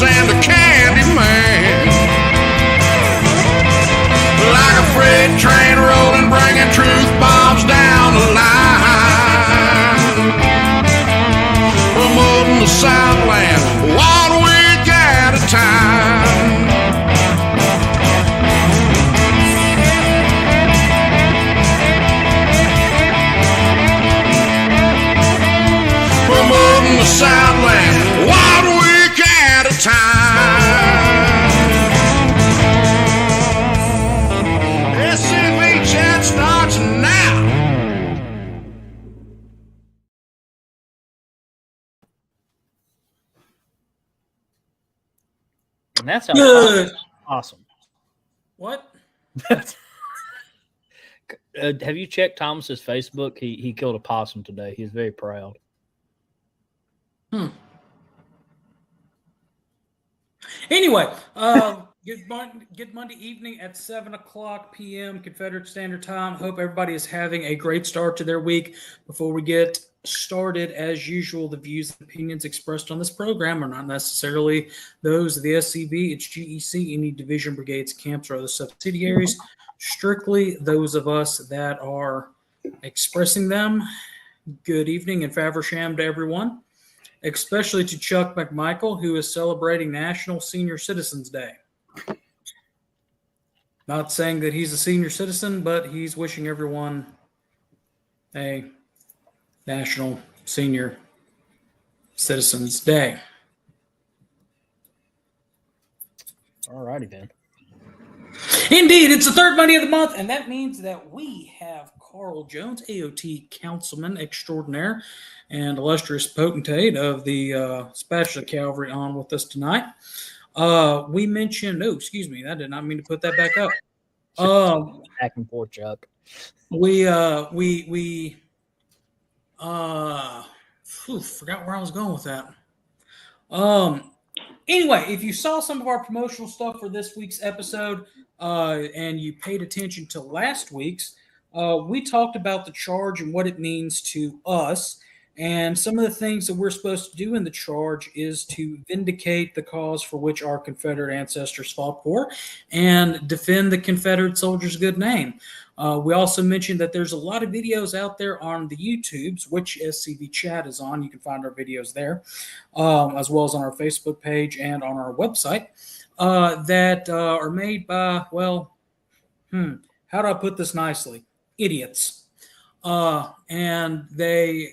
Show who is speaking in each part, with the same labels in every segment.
Speaker 1: and a candy man. Like a freight train rolling, bringing truth bombs down the line. Promoting the Southland 1 week at a time. Promoting the Southland 1 week at a time. SCV chat starts now.
Speaker 2: And that's good. Awesome.
Speaker 3: What?
Speaker 2: Have you checked Thomas's Facebook? He killed a possum today. He's very proud.
Speaker 3: Anyway, good Monday evening at 7:00 p.m. Confederate Standard Time. Hope everybody is having a great start to their week. Before we get started, as usual, the views and opinions expressed on this program are not necessarily those of the SCV, its GEC, any division, brigades, camps, or other subsidiaries. Strictly those of us that are expressing them. Good evening and Faversham to everyone, especially to Chuck McMichael, who is celebrating National Senior Citizens Day. Not saying that he's a senior citizen, but he's wishing everyone a National Senior Citizens Day.
Speaker 2: All righty then.
Speaker 3: Indeed, it's the third Monday of the month, and that means that we have Carl Jones, AOT Councilman Extraordinaire and illustrious potentate of the Spatula Cavalry, on with us tonight. We mentioned, excuse me, I did not mean to put that back up.
Speaker 2: Back and forth, Chuck.
Speaker 3: Forgot where I was going with that. Anyway, if you saw some of our promotional stuff for this week's episode and you paid attention to last week's, we talked about the charge and what it means to us. And some of the things that we're supposed to do in the charge is to vindicate the cause for which our Confederate ancestors fought for and defend the Confederate soldiers' good name. We also mentioned that there's a lot of videos out there on the YouTubes, which SCV chat is on. You can find our videos there, as well as on our Facebook page and on our website, that are made by, how do I put this nicely? Idiots. And they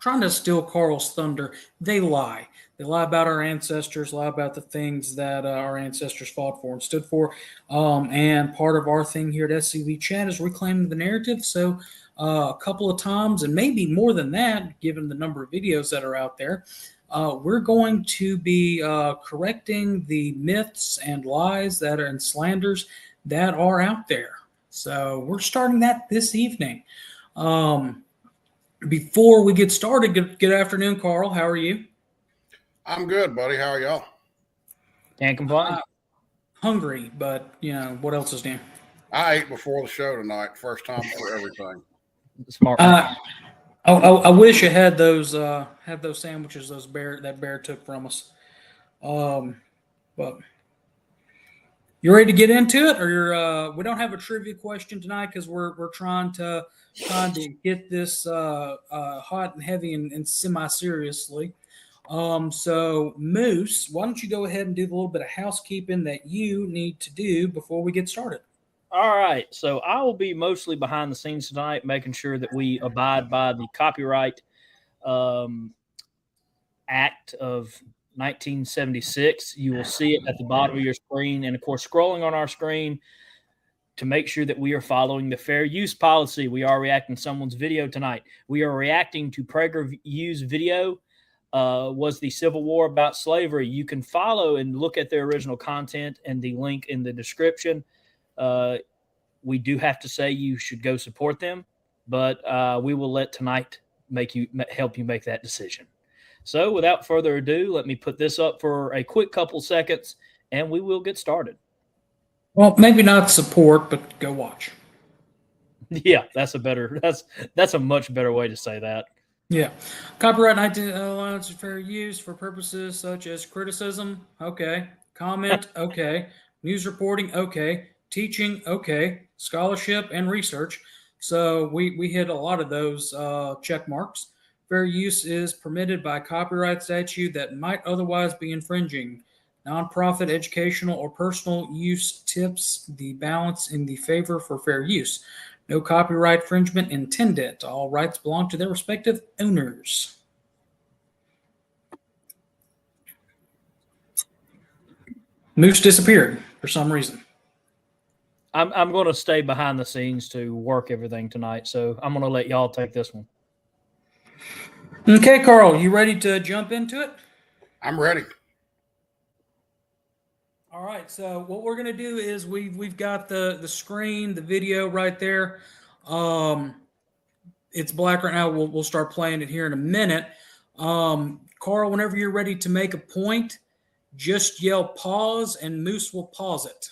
Speaker 3: trying to steal Carl's thunder. They lie. They lie about our ancestors, lie about the things that our ancestors fought for and stood for. And part of our thing here at SCV Chat is reclaiming the narrative. So a couple of times, and maybe more than that, given the number of videos that are out there, we're going to be correcting the myths and lies that are and slanders that are out there. So we're starting that this evening. Before we get started, good afternoon, Carl. How are you?
Speaker 1: I'm good, buddy. How are y'all?
Speaker 2: Can't complain.
Speaker 3: Hungry, but what else is new?
Speaker 1: I ate before the show tonight. First time for everything.
Speaker 2: Smart.
Speaker 3: I wish I had those sandwiches that bear took from us. But you ready to get into it, or we don't have a trivia question tonight because we're trying to get this hot and heavy and semi-seriously. So Moose, why don't you go ahead and do the little bit of housekeeping that you need to do before we get started?
Speaker 2: All right. So I will be mostly behind the scenes tonight, making sure that we abide by the Copyright Act of 1976. You will see it at the bottom of your screen. And, of course, scrolling on our screen to make sure that we are following the fair use policy. We are reacting to someone's video tonight. We are reacting to Prageru's video. Was the Civil War about slavery. You can follow and look at their original content and the link in the description. We do have to say you should go support them, but we will let tonight help you make that decision. So without further ado, let me put this up for a quick couple seconds and we will get started.
Speaker 3: Well, maybe not support, but go watch.
Speaker 2: Yeah, that's a much better way to say that.
Speaker 3: Yeah. Copyright 19 allowance of fair use for purposes such as criticism. Okay. Comment. Okay. News reporting. Okay. Teaching. Okay. Scholarship and research. So we hit a lot of those check marks. Fair use is permitted by copyright statute that might otherwise be infringing. Nonprofit, educational, or personal use tips the balance in the favor for fair use. No copyright infringement intended. All rights belong to their respective owners. Moose disappeared for some reason.
Speaker 2: I'm going to stay behind the scenes to work everything tonight, so I'm going to let y'all take this one.
Speaker 3: Okay, Carl, you ready to jump into it?
Speaker 1: I'm ready.
Speaker 3: All right, so what we're going to do is we've got the screen, the video right there. It's black right now. We'll start playing it here in a minute. Carl, whenever you're ready to make a point, just yell pause and Moose will pause it.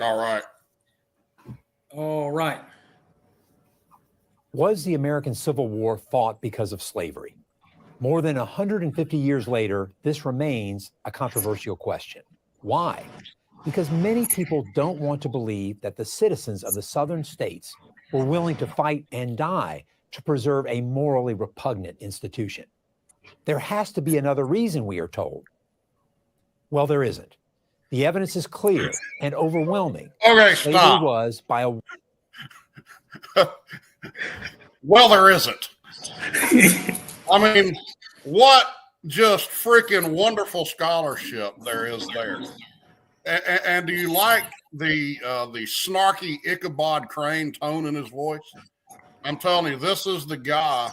Speaker 1: All right.
Speaker 3: All right.
Speaker 4: Was the American Civil War fought because of slavery? More than 150 years later, this remains a controversial question. Why? Because many people don't want to believe that the citizens of the southern states were willing to fight and die to preserve a morally repugnant institution. There has to be another reason, we are told. Well, there isn't. The evidence is clear and overwhelming.
Speaker 1: Okay,
Speaker 4: Slavery
Speaker 1: stop.
Speaker 4: was by a...
Speaker 1: Well, there isn't. I mean, what just freaking wonderful scholarship there is there. And do you like the snarky Ichabod Crane tone in his voice? I'm telling you, this is the guy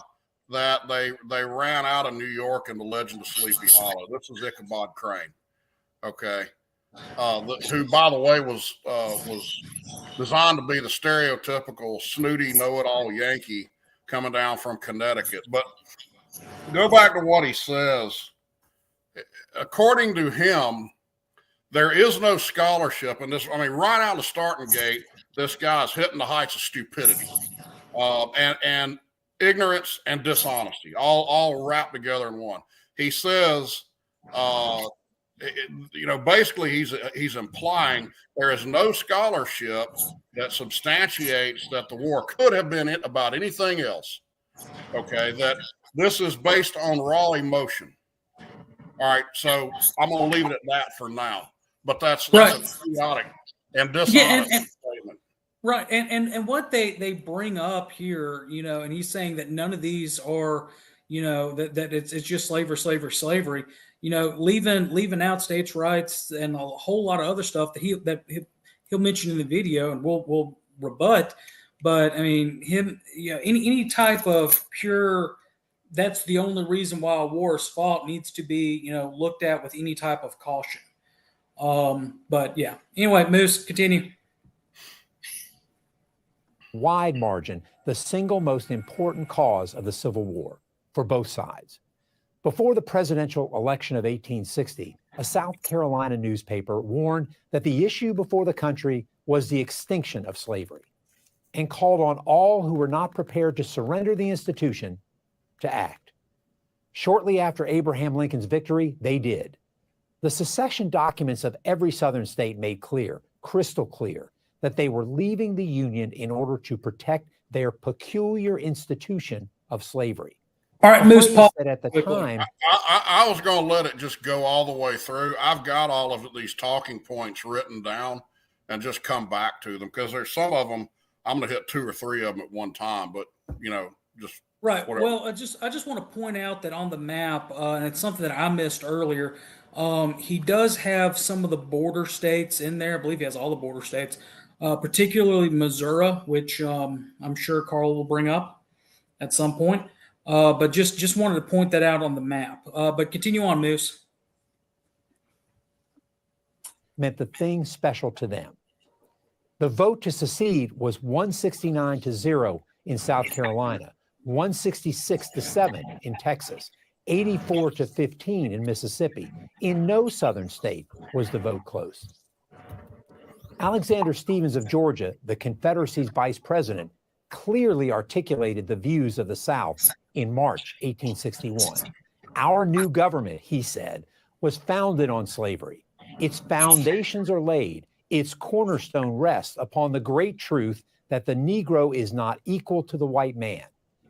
Speaker 1: that they ran out of New York in The Legend of Sleepy Hollow. This is Ichabod Crane. Okay. Who, by the way, was designed to be the stereotypical snooty know-it-all Yankee coming down from Connecticut. But go back to what he says. According to him, there is no scholarship in this. I mean, right out of the starting gate, this guy's hitting the heights of stupidity, and ignorance and dishonesty, all wrapped together in one. He says, basically he's implying there is no scholarship that substantiates that the war could have been about anything else. Okay, that this is based on raw emotion. All right, so I'm going to leave it at that for now. But that's
Speaker 3: right.
Speaker 1: A chaotic and dishonest statement.
Speaker 3: Right, and what they bring up here, and he's saying that none of these are, that it's just slavery. Leaving out states' rights and a whole lot of other stuff that he'll mention in the video, and we'll rebut. But I mean, any type of pure, that's the only reason why a war is fought needs to be looked at with any type of caution. But yeah. Anyway, Moose, continue.
Speaker 4: Wide margin, the single most important cause of the Civil War for both sides. Before the presidential election of 1860, a South Carolina newspaper warned that the issue before the country was the extinction of slavery and called on all who were not prepared to surrender the institution to act. Shortly after Abraham Lincoln's victory, they did. The secession documents of every Southern state made clear, crystal clear, that they were leaving the Union in order to protect their peculiar institution of slavery.
Speaker 3: All right, Moose, Paul.
Speaker 4: At the time,
Speaker 1: I was going to let it just go all the way through. I've got all of these talking points written down and just come back to them because there's some of them I'm going to hit 2 or 3 of them at one time, but just
Speaker 3: right.
Speaker 1: Whatever.
Speaker 3: Well, I just want to point out that on the map, and it's something that I missed earlier. He does have some of the border states in there. I believe he has all the border states, particularly Missouri, which I'm sure Carl will bring up at some point. But just wanted to point that out on the map. But continue on, Moose.
Speaker 4: Meant the thing special to them. The vote to secede was 169-0 in South Carolina, 166-7 in Texas, 84-15 in Mississippi. In no Southern state was the vote close. Alexander Stephens of Georgia, the Confederacy's vice president, clearly articulated the views of the South in March 1861. Our new government, he said, was founded on slavery. Its foundations are laid. Its cornerstone rests upon the great truth that the Negro is not equal to the white man,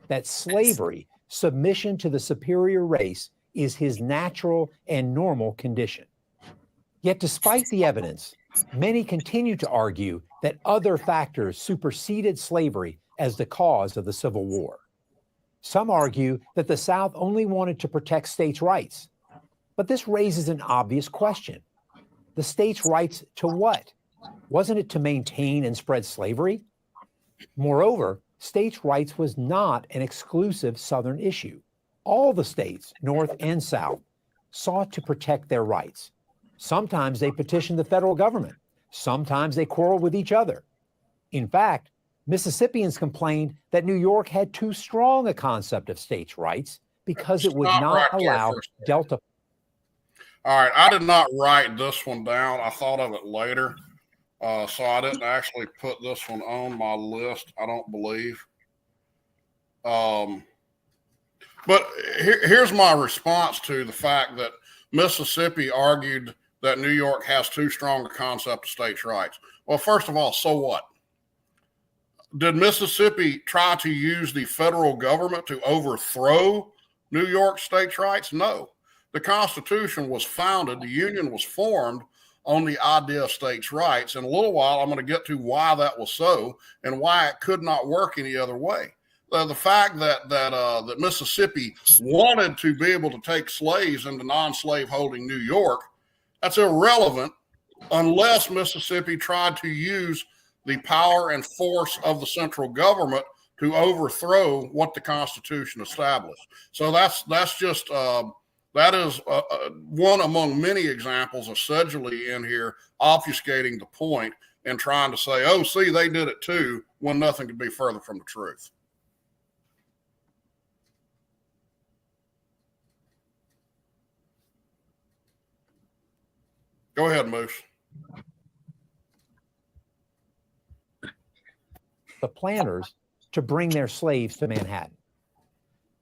Speaker 4: that slavery, submission to the superior race, is his natural and normal condition. Yet despite the evidence, many continue to argue that other factors superseded slavery as the cause of the Civil War. Some argue that the South only wanted to protect states' rights. But this raises an obvious question. The states' rights to what? Wasn't it to maintain and spread slavery? Moreover, states' rights was not an exclusive Southern issue. All the states, North and South, sought to protect their rights. Sometimes they petitioned the federal government. Sometimes they quarreled with each other. In fact, Mississippians complained that New York had too strong a concept of states' rights because it would not allow Delta.
Speaker 1: All right, I did not write this one down. I thought of it later. So I didn't actually put this one on my list, I don't believe. But here's my response to the fact that Mississippi argued that New York has too strong a concept of states' rights. Well, first of all, so what? Did Mississippi try to use the federal government to overthrow New York states' rights? No. The Constitution was founded, the Union was formed on the idea of states' rights. In a little while, I'm going to get to why that was so and why it could not work any other way. The fact that Mississippi wanted to be able to take slaves into non-slave holding New York, that's irrelevant unless Mississippi tried to use the power and force of the central government to overthrow what the Constitution established. So that's just that is one among many examples of Sedgley in here obfuscating the point and trying to say, oh, see, they did it too, when nothing could be further from the truth. Go ahead, Moose.
Speaker 4: The planters to bring their slaves to Manhattan.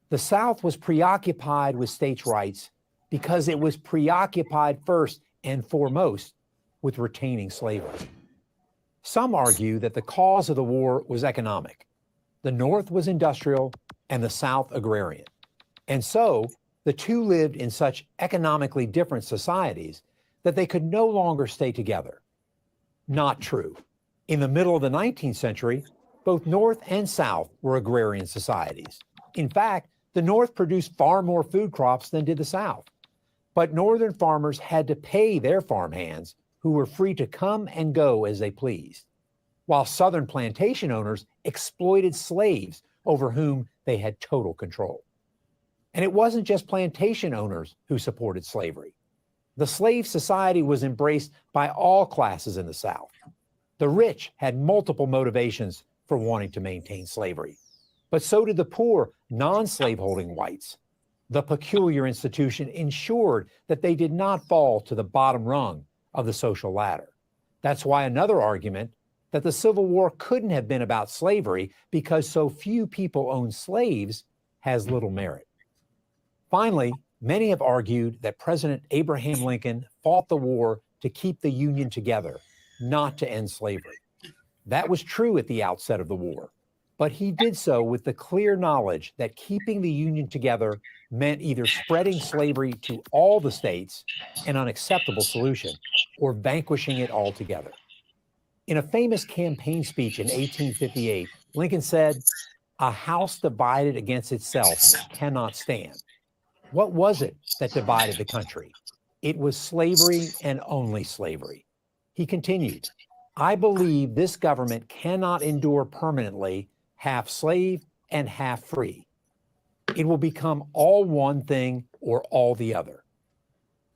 Speaker 4: The South was preoccupied with states' rights because it was preoccupied first and foremost with retaining slavery. Some argue that the cause of the war was economic. The North was industrial and the South agrarian. And so the two lived in such economically different societies that they could no longer stay together. Not true. In the middle of the 19th century, both North and South were agrarian societies. In fact, the North produced far more food crops than did the South. But Northern farmers had to pay their farmhands, who were free to come and go as they pleased, while Southern plantation owners exploited slaves over whom they had total control. And it wasn't just plantation owners who supported slavery. The slave society was embraced by all classes in the South. The rich had multiple motivations for wanting to maintain slavery, but so did the poor, non-slaveholding whites. The peculiar institution ensured that they did not fall to the bottom rung of the social ladder. That's why another argument that the Civil War couldn't have been about slavery because so few people owned slaves has little merit. Finally, many have argued that President Abraham Lincoln fought the war to keep the Union together, not to end slavery. That was true at the outset of the war, but he did so with the clear knowledge that keeping the Union together meant either spreading slavery to all the states, an unacceptable solution, or vanquishing it altogether. In a famous campaign speech in 1858, Lincoln said, "A house divided against itself cannot stand." What was it that divided the country? It was slavery and only slavery. He continued, "I believe this government cannot endure permanently half slave and half free. It will become all one thing or all the other."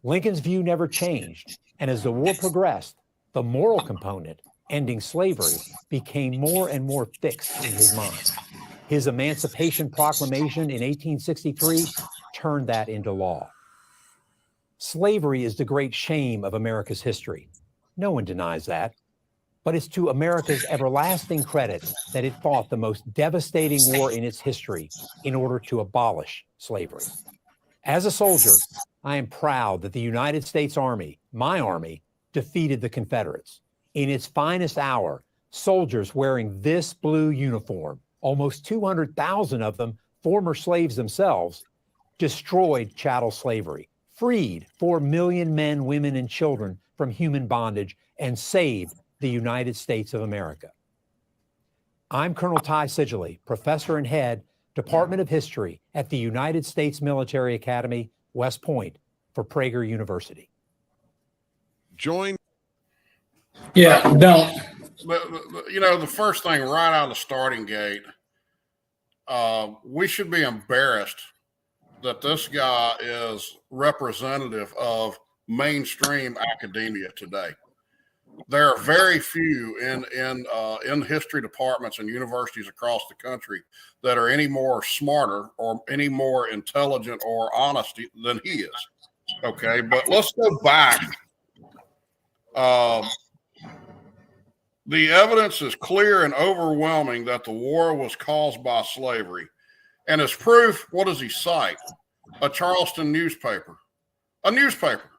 Speaker 4: Lincoln's view never changed, and as the war progressed, the moral component, ending slavery, became more and more fixed in his mind. His Emancipation Proclamation in 1863 turned that into law. Slavery is the great shame of America's history. No one denies that. but it's to America's everlasting credit that it fought the most devastating war in its history in order to abolish slavery. As a soldier, I am proud that the United States Army, my army, defeated the Confederates. In its finest hour, soldiers wearing this blue uniform, almost 200,000 of them former slaves themselves, destroyed chattel slavery, freed 4 million men, women, and children from human bondage, and saved the United States of America. I'm Colonel Ty Sigilly, professor and head, Department of History at the United States Military Academy, West Point, for Prageru University.
Speaker 5: Join.
Speaker 3: Yeah, don't.
Speaker 1: You know, the first thing right out of the starting gate, we should be embarrassed that this guy is representative of mainstream academia today. There are very few in history departments and universities across the country that are any more smarter or any more intelligent or honest than he is. Okay, but let's go back. The evidence is clear and overwhelming that the war was caused by slavery. And as proof, what does he cite? A Charleston newspaper. A newspaper.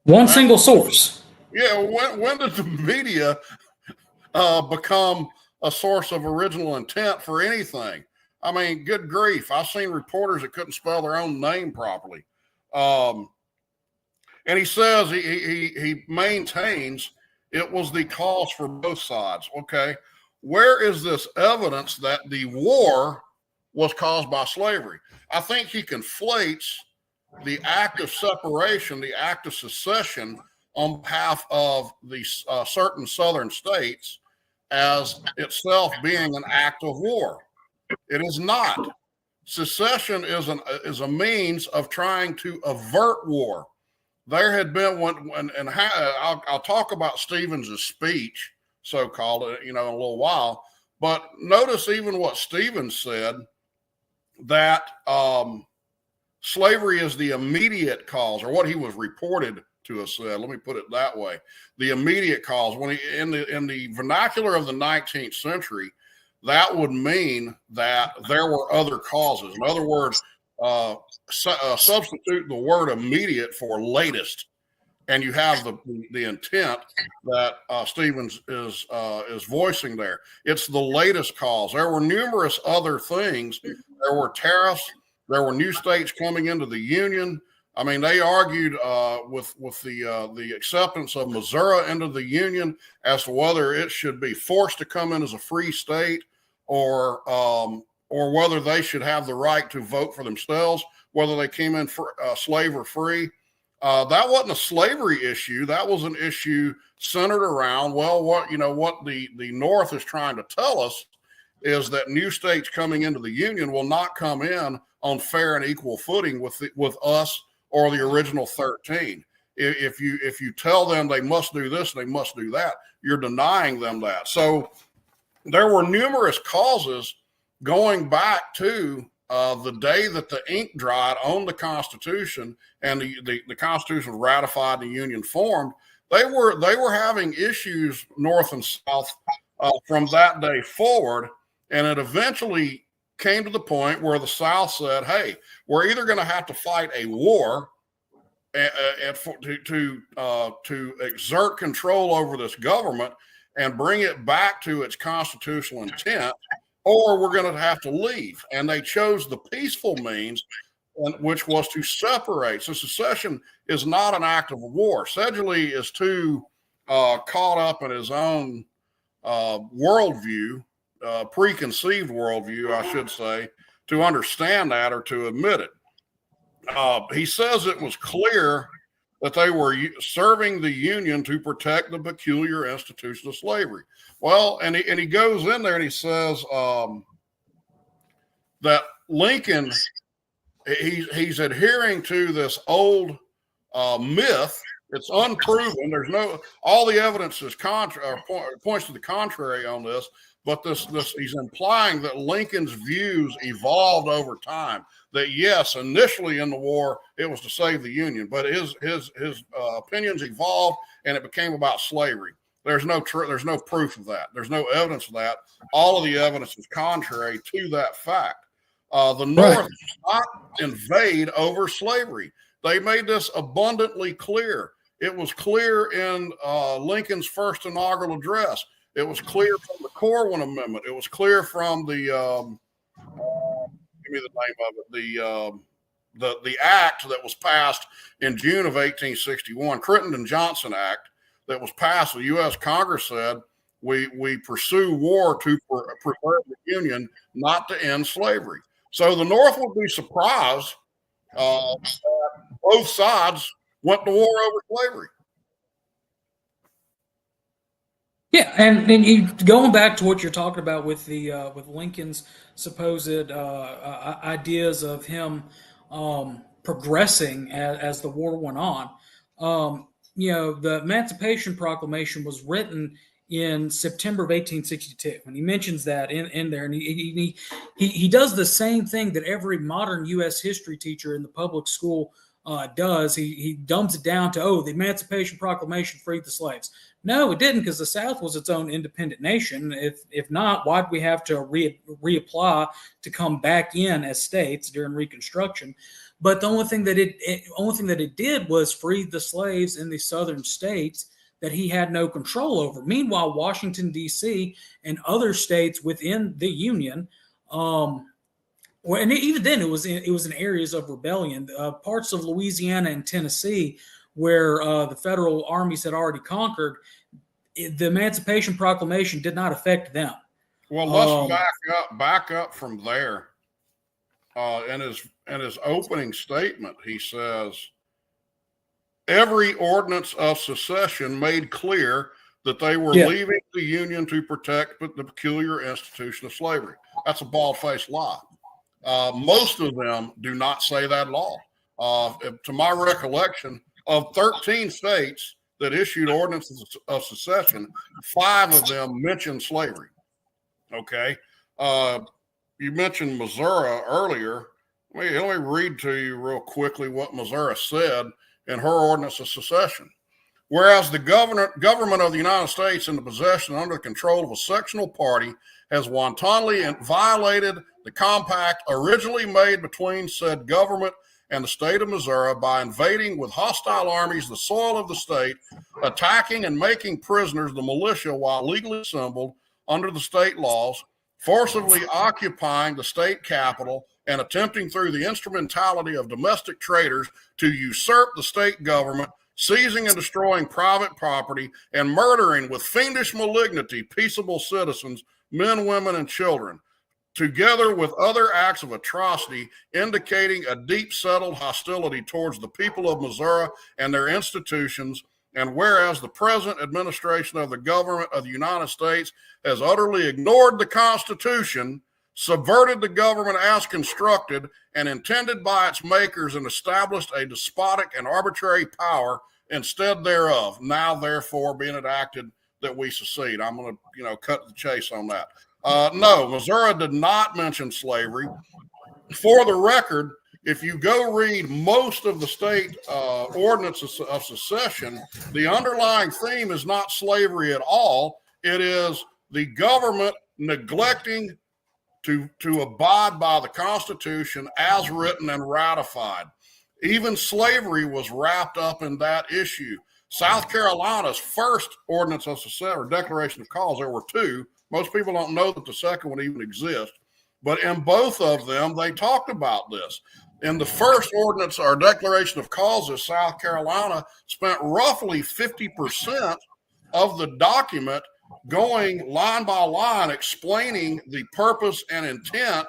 Speaker 3: One single source.
Speaker 1: Yeah, when did the media become a source of original intent for anything? I mean, good grief. I've seen reporters that couldn't spell their own name properly. And he says, he maintains it was the cause for both sides. Okay, where is this evidence that the war was caused by slavery? I think he conflates the act of separation, the act of secession on behalf of the certain southern states as itself being an act of war. It is not. Secession is a means of trying to avert war. There had been I'll talk about Stevens' speech, so-called, in a little while, but notice even what Stevens said, that slavery is the immediate cause, or what he was reported to have said. Let me put it that way: the immediate cause. When he, in the vernacular of the 19th century, that would mean that there were other causes. In other words, substitute the word immediate for latest, and you have the intent that Stevens is voicing there. It's the latest cause. There were numerous other things. There were tariffs. There were new states coming into the Union. I mean, they argued with the acceptance of Missouri into the Union as to whether it should be forced to come in as a free state, or whether they should have the right to vote for themselves, whether they came in for slave or free. That wasn't a slavery issue. That was an issue centered around, well, what the North is trying to tell us is that new states coming into the Union will not come in on fair and equal footing with us or the original 13. If you tell them they must do this, they must do that, you're denying them that. So there were numerous causes going back to the day that the ink dried on the Constitution and the Constitution ratified, the Union formed. They were having issues north and south from that day forward, and it eventually came to the point where the South said, "Hey, we're either going to have to fight a war to exert control over this government and bring it back to its constitutional intent, or we're going to have to leave." And they chose the peaceful means, which was to separate. So secession is not an act of war. Sedgley is too caught up in his own worldview, preconceived worldview, I should say, to understand that or to admit it. He says it was clear that they were serving the Union to protect the peculiar institution of slavery. Well, and he goes in there and he says that Lincoln, he's adhering to this old myth. It's unproven. All the evidence is points to the contrary on this. But this he's implying that Lincoln's views evolved over time. That yes, initially in the war it was to save the Union, but his opinions evolved and it became about slavery. There's no proof of that. There's no evidence of that. All of the evidence is contrary to that fact. The North did not invade over slavery. They made this abundantly clear. It was clear in Lincoln's first inaugural address. It was clear from the Corwin Amendment. It was clear from the give me the name of it, the act that was passed in June of 1861, Crittenden-Johnson Act, that was passed. The U.S. Congress said we pursue war to preserve the Union, not to end slavery. So the North would be surprised that both sides went to war over slavery.
Speaker 3: Yeah, and going back to what you're talking about with the with Lincoln's supposed ideas of him progressing as the war went on, the Emancipation Proclamation was written in September of 1862, and he mentions that in there, and he does the same thing that every modern U.S. history teacher in the public school does. He dumbs it down to, the Emancipation Proclamation freed the slaves. No, it didn't, because the South was its own independent nation. If not, why'd we have to reapply to come back in as states during Reconstruction? But the only thing that it did was free the slaves in the southern states that he had no control over. Meanwhile, Washington, D.C. and other states within the Union, and even then it was in areas of rebellion. Parts of Louisiana and Tennessee, where the federal armies had already conquered, the Emancipation Proclamation did not affect them.
Speaker 1: Well, let's back up from there. In his opening statement, he says, every ordinance of secession made clear that they were leaving the Union to protect the peculiar institution of slavery. That's a bald-faced lie. Most of them do not say that at all. To my recollection, of 13 states that issued ordinances of secession, 5 of them mentioned slavery. Okay. You mentioned Missouri earlier. Let me read to you real quickly what Missouri said in her ordinance of secession. Whereas the government of the United States, in the possession and under the control of a sectional party, has wantonly violated the compact originally made between said government and the state of Missouri by invading with hostile armies the soil of the state, attacking and making prisoners the militia while legally assembled under the state laws, forcibly occupying the state capital, and attempting through the instrumentality of domestic traitors to usurp the state government, seizing and destroying private property, and murdering with fiendish malignity peaceable citizens, men, women, and children, together with other acts of atrocity indicating a deep-settled hostility towards the people of Missouri and their institutions. And whereas the present administration of the government of the United States has utterly ignored the Constitution, subverted the government as constructed and intended by its makers, and established a despotic and arbitrary power instead thereof, now therefore being enacted that we secede. I'm going to, cut the chase on that. No, Missouri did not mention slavery. For the record, if you go read most of the state ordinances of secession, the underlying theme is not slavery at all. It is the government neglecting to abide by the Constitution as written and ratified. Even slavery was wrapped up in that issue. South Carolina's first ordinance of secession, or declaration of cause, there were 2. Most people don't know that the second one even exists. But in both of them, they talked about this. In the first ordinance or declaration of causes, South Carolina spent roughly 50% of the document going line by line, explaining the purpose and intent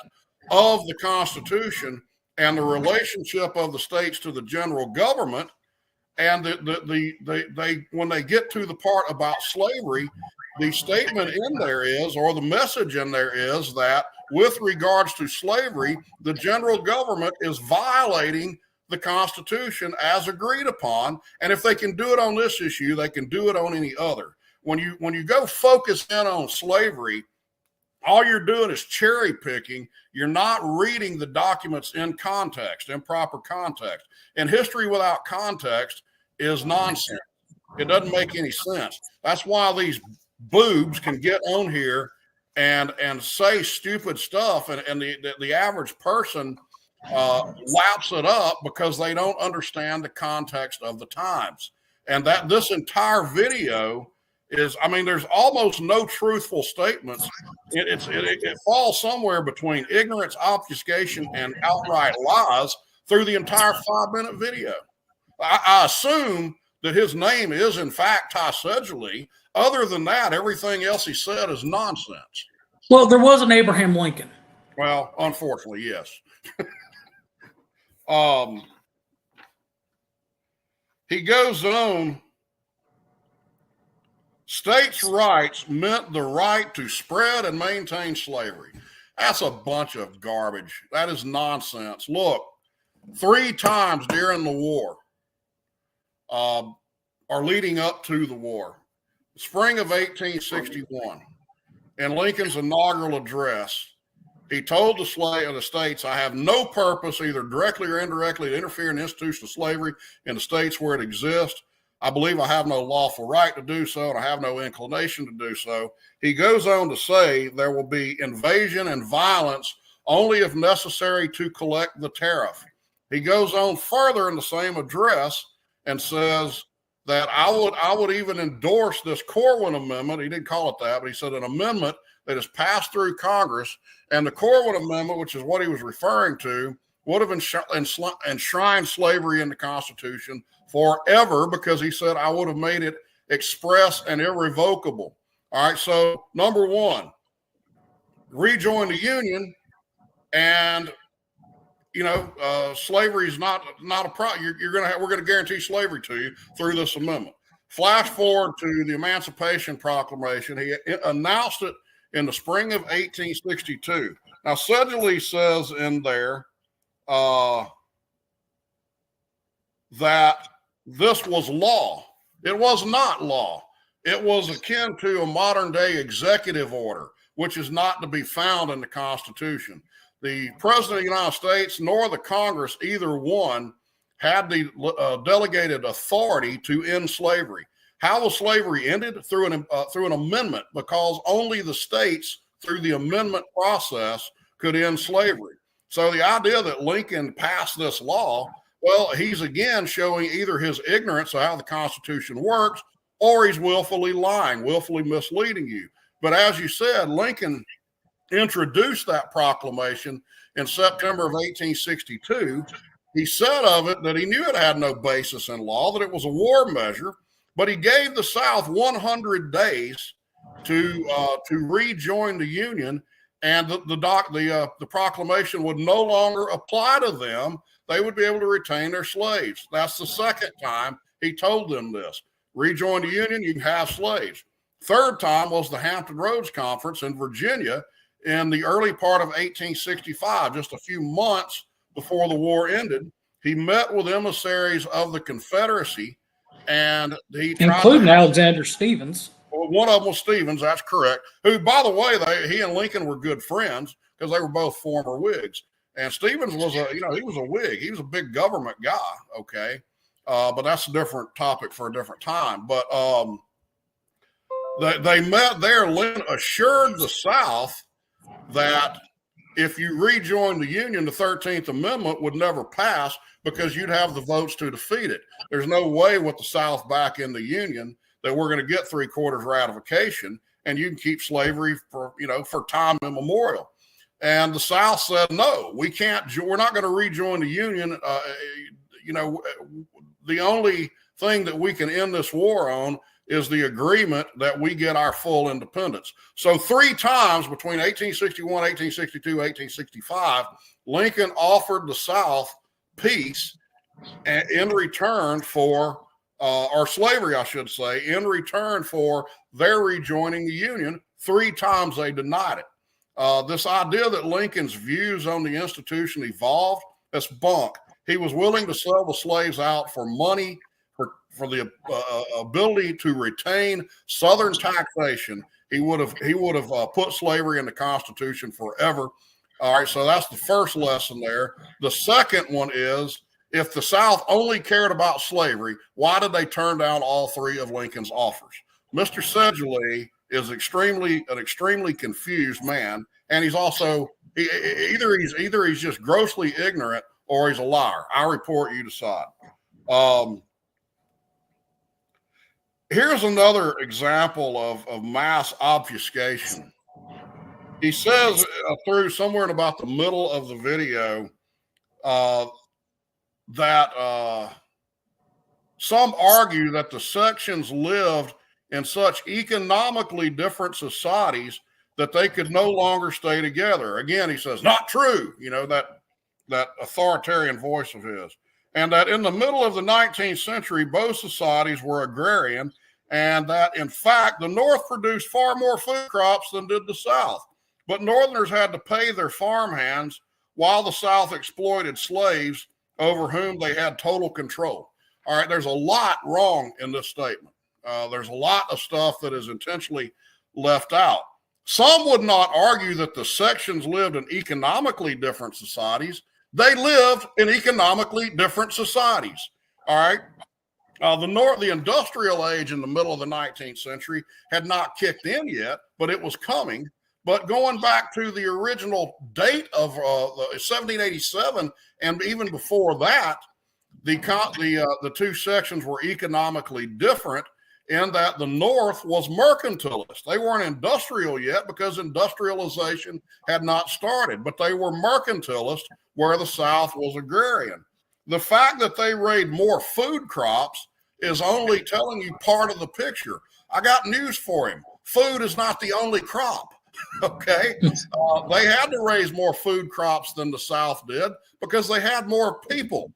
Speaker 1: of the Constitution and the relationship of the states to the general government. And they when they get to the part about slavery, the statement in there is, or the message in there is, that with regards to slavery, the general government is violating the Constitution as agreed upon. And if they can do it on this issue, they can do it on any other. When you go focus in on slavery, all you're doing is cherry picking. You're not reading the documents in context, in proper context. And history without context is nonsense. It doesn't make any sense. That's why these boobs can get on here and say stupid stuff, and the average person laps it up because they don't understand the context of the times. And that this entire video is, I mean, there's almost no truthful statements. It falls somewhere between ignorance, obfuscation, and outright lies through the entire 5-minute video. I assume that his name is, in fact, Ty Sedgley. Other than that, everything else he said is nonsense.
Speaker 3: Well, there was an Abraham Lincoln.
Speaker 1: Well, unfortunately, yes. He goes on, states' rights meant the right to spread and maintain slavery. That's a bunch of garbage. That is nonsense. Look, 3 times during the war, or leading up to the war, spring of 1861, in Lincoln's inaugural address, he told the states, I have no purpose, either directly or indirectly, to interfere in the institution of slavery in the states where it exists. I believe I have no lawful right to do so, and I have no inclination to do so. He goes on to say there will be invasion and violence only if necessary to collect the tariff. He goes on further in the same address and says that I would even endorse this Corwin Amendment. He didn't call it that, but he said an amendment that is passed through Congress. And the Corwin Amendment, which is what he was referring to, would have enshrined slavery in the Constitution forever, because he said I would have made it express and irrevocable. All right, so number one, rejoin the Union, and slavery is not a problem. We're gonna guarantee slavery to you through this amendment. Flash forward to the Emancipation Proclamation. He announced it in the spring of 1862. Now, Sedgley says in there that this was law. It was not law. It was akin to a modern day executive order, which is not to be found in the Constitution. The President of the United States nor the Congress, either one, had the delegated authority to end slavery. How was slavery ended? Through an amendment, because only the states, through the amendment process, could end slavery. So the idea that Lincoln passed this law, well, he's again showing either his ignorance of how the Constitution works, or he's willfully lying, willfully misleading you. But as you said, Lincoln introduced that proclamation in September of 1862. He said of it that he knew it had no basis in law, that it was a war measure, but he gave the South 100 days to rejoin the Union, and the proclamation would no longer apply to them. They would be able to retain their slaves. That's the second time he told them this. Rejoin the Union, you can have slaves. Third time was the Hampton Roads Conference in Virginia in the early part of 1865, just a few months before the war ended. He met with emissaries of the Confederacy, and
Speaker 3: including Alexander Stephens.
Speaker 1: Well, one of them was Stephens, that's correct. Who, by the way, he and Lincoln were good friends because they were both former Whigs. And Stephens was he was a Whig. He was a big government guy. Okay, but that's a different topic for a different time. But they met there. Lincoln assured the South that if you rejoin the Union, the 13th Amendment would never pass because you'd have the votes to defeat it. There's no way with the South back in the Union that we're going to get 3/4 ratification, and you can keep slavery for time immemorial. And the South said, no, we can't. We're not going to rejoin the Union. The only thing that we can end this war on is the agreement that we get our full independence. So 3 times between 1861, 1862, 1865, Lincoln offered the South peace in return for, or slavery, I should say, in return for their rejoining the Union. 3 times they denied it. This idea that Lincoln's views on the institution evolved, that's bunk. He was willing to sell the slaves out for money, for the ability to retain Southern taxation. He would have put slavery in the Constitution forever. All right, so that's the first lesson there. The second one is if the South only cared about slavery, why did they turn down all three of Lincoln's offers? Mr. Sedgley is an extremely confused man, and he's also either he's just grossly ignorant or he's a liar. I report, you decide. Here's another example of mass obfuscation. He says through somewhere in about the middle of the video that some argue that the sections lived in such economically different societies that they could no longer stay together. Again, he says, not true, you know, that authoritarian voice of his. And that in the middle of the 19th century, both societies were agrarian, and that, in fact, the North produced far more food crops than did the South. But Northerners had to pay their farmhands while the South exploited slaves over whom they had total control. All right, there's a lot wrong in this statement. There's a lot of stuff that is intentionally left out. Some would not argue that the sections lived in economically different societies. They lived in economically different societies. All right. The industrial age in the middle of the 19th century had not kicked in yet, but it was coming. But going back to the original date of 1787, and even before that, the two sections were economically different in that the North was mercantilist. They weren't industrial yet because industrialization had not started, but they were mercantilist where the South was agrarian. The fact that they raised more food crops is only telling you part of the picture. I got news for him. Food is not the only crop. Okay. They had to raise more food crops than the South did because they had more people.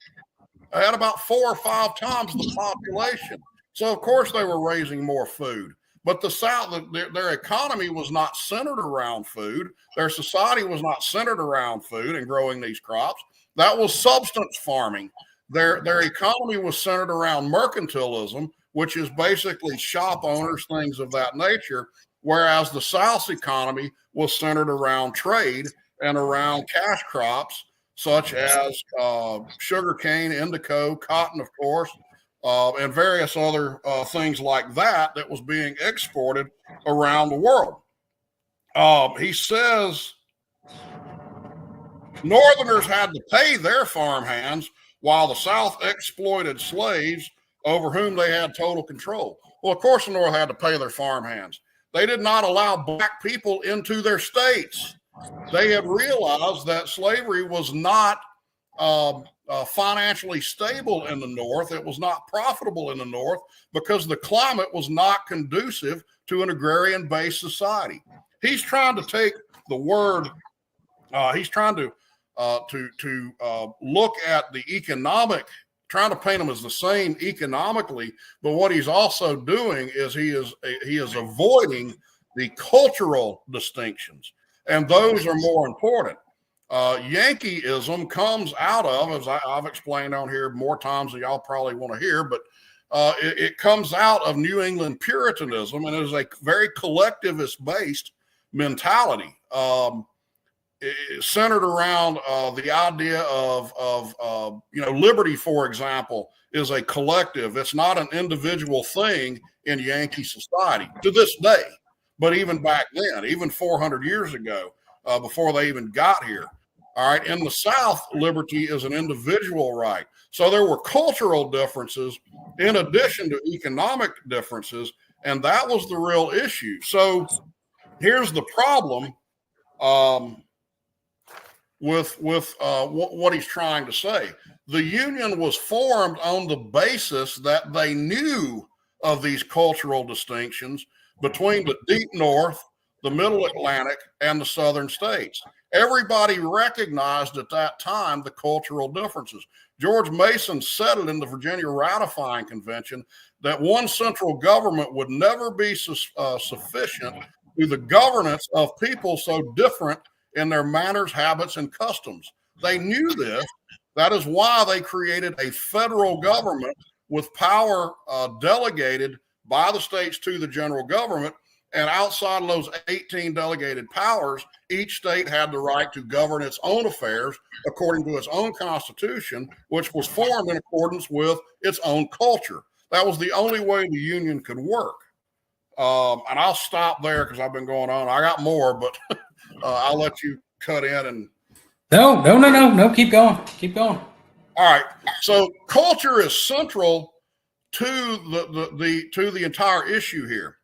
Speaker 1: They had about 4 or 5 times the population. So, of course, they were raising more food. But the South, their economy was not centered around food. Their society was not centered around food and growing these crops. That was substance farming. Their economy was centered around mercantilism, which is basically shop owners, things of that nature, whereas the South's economy was centered around trade and around cash crops, such as sugarcane, indigo, cotton, of course, and various other things like that was being exported around the world. He says Northerners had to pay their farmhands while the South exploited slaves over whom they had total control. Well, of course, the North had to pay their farmhands. They did not allow black people into their states. They had realized that slavery was not financially stable in the North. It was not profitable in the North because the climate was not conducive to an agrarian-based society. He's trying to take the word, he's trying to look at the economic, trying to paint them as the same economically, but what he's also doing is he is avoiding the cultural distinctions, and those are more important. Yankeeism comes out of, as I've explained on here more times than y'all probably want to hear, but it comes out of New England Puritanism, and it is a very collectivist-based mentality. Centered around the idea of liberty, for example, is a collective. It's not an individual thing in Yankee society to this day, but even back then, even 400 years ago, before they even got here. All right. In the South, liberty is an individual right. So there were cultural differences in addition to economic differences, and that was the real issue. So here's the problem. With what he's trying to say. The Union was formed on the basis that they knew of these cultural distinctions between the deep North, the Middle Atlantic, and the Southern states. Everybody recognized at that time the cultural differences. George Mason said it in the Virginia Ratifying Convention that one central government would never be sufficient to the governance of people so different in their manners, habits, and customs. They knew this. That is why they created a federal government with power delegated by the states to the general government, And outside of those 18 delegated powers, each state had the right to govern its own affairs according to its own constitution, which was formed in accordance with its own culture. That was the only way the Union could work. And I'll stop there because I've been going on. I got more, but I'll let you cut in and.
Speaker 3: No. Keep going.
Speaker 1: All right. So culture is central to the entire issue here.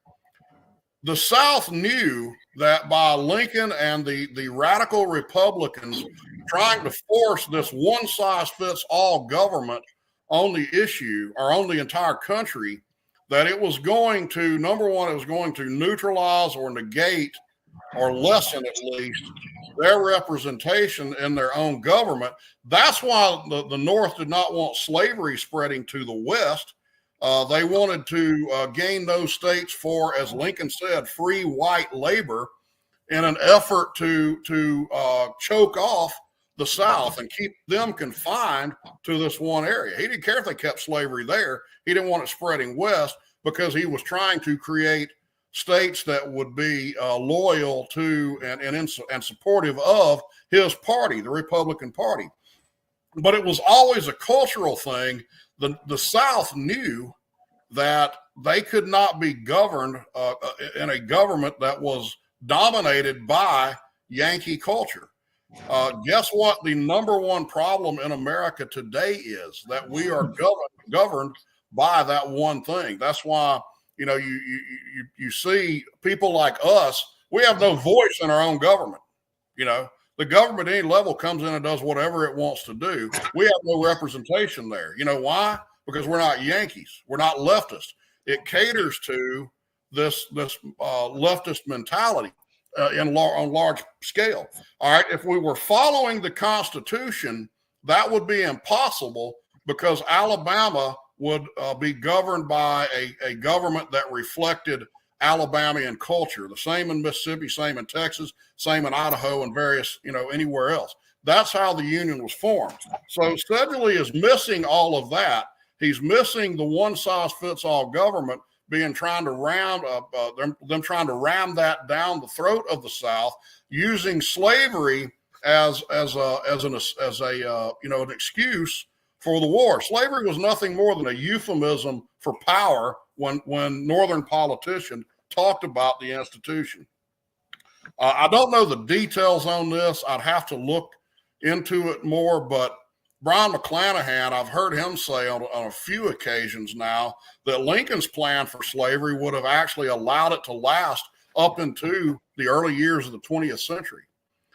Speaker 1: The South knew that by Lincoln and the radical Republicans trying to force this one-size-fits-all government on the issue or on the entire country, that it was going to, number one, it was going to neutralize or negate or lessen at least their representation in their own government. That's why the North did not want slavery spreading to the West. They wanted to gain those states for, as Lincoln said, free white labor in an effort to choke off the South and keep them confined to this one area. He didn't care if they kept slavery there. He didn't want it spreading west because he was trying to create states that would be loyal to and supportive of his party, the Republican Party. But it was always a cultural thing. The South knew that they could not be governed in a government that was dominated by Yankee culture. Guess what? The number one problem in America today is that we are governed by that one thing. That's why, you know, you see people like us, we have no voice in our own government. You know, the government at any level comes in and does whatever it wants to do. We have no representation there. You know why? Because we're not Yankees. We're not leftists. It caters to this leftist mentality on large scale. All right. If we were following the Constitution, that would be impossible because Alabama would be governed by a government that reflected Alabamian culture. The same in Mississippi, same in Texas, same in Idaho, and various, anywhere else. That's how the Union was formed. So Sedgley is missing all of that. He's missing the one-size-fits-all government trying to ram that down the throat of the South, using slavery as an excuse for the war. Slavery was nothing more than a euphemism for power when Northern politicians talked about the institution. I don't know the details on this. I'd have to look into it more, but Brian McClanahan, I've heard him say on a few occasions now that Lincoln's plan for slavery would have actually allowed it to last up into the early years of the 20th century.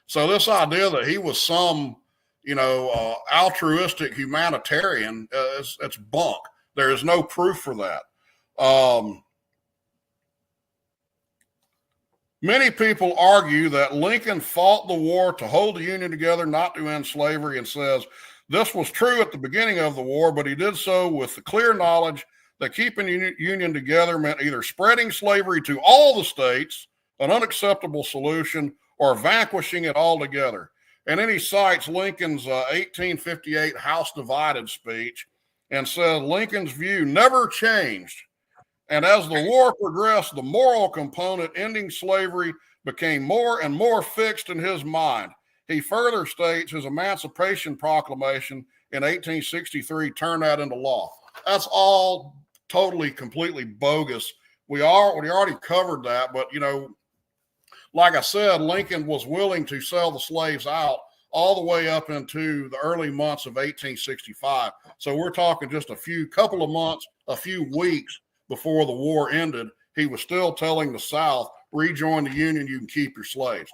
Speaker 1: So this idea that he was some, altruistic humanitarian, it's bunk. There is no proof for that. Many people argue that Lincoln fought the war to hold the Union together, not to end slavery, and says this was true at the beginning of the war, but he did so with the clear knowledge that keeping the Union together meant either spreading slavery to all the states, an unacceptable solution, or vanquishing it altogether. And then he cites Lincoln's 1858 House Divided speech and says Lincoln's view never changed. And as the war progressed, the moral component ending slavery became more and more fixed in his mind. He further states his Emancipation Proclamation in 1863 turned that into law. That's all totally, completely bogus. We already covered that, but, like I said, Lincoln was willing to sell the slaves out all the way up into the early months of 1865. So we're talking just a couple of months, a few weeks before the war ended. He was still telling the South, rejoin the Union, you can keep your slaves.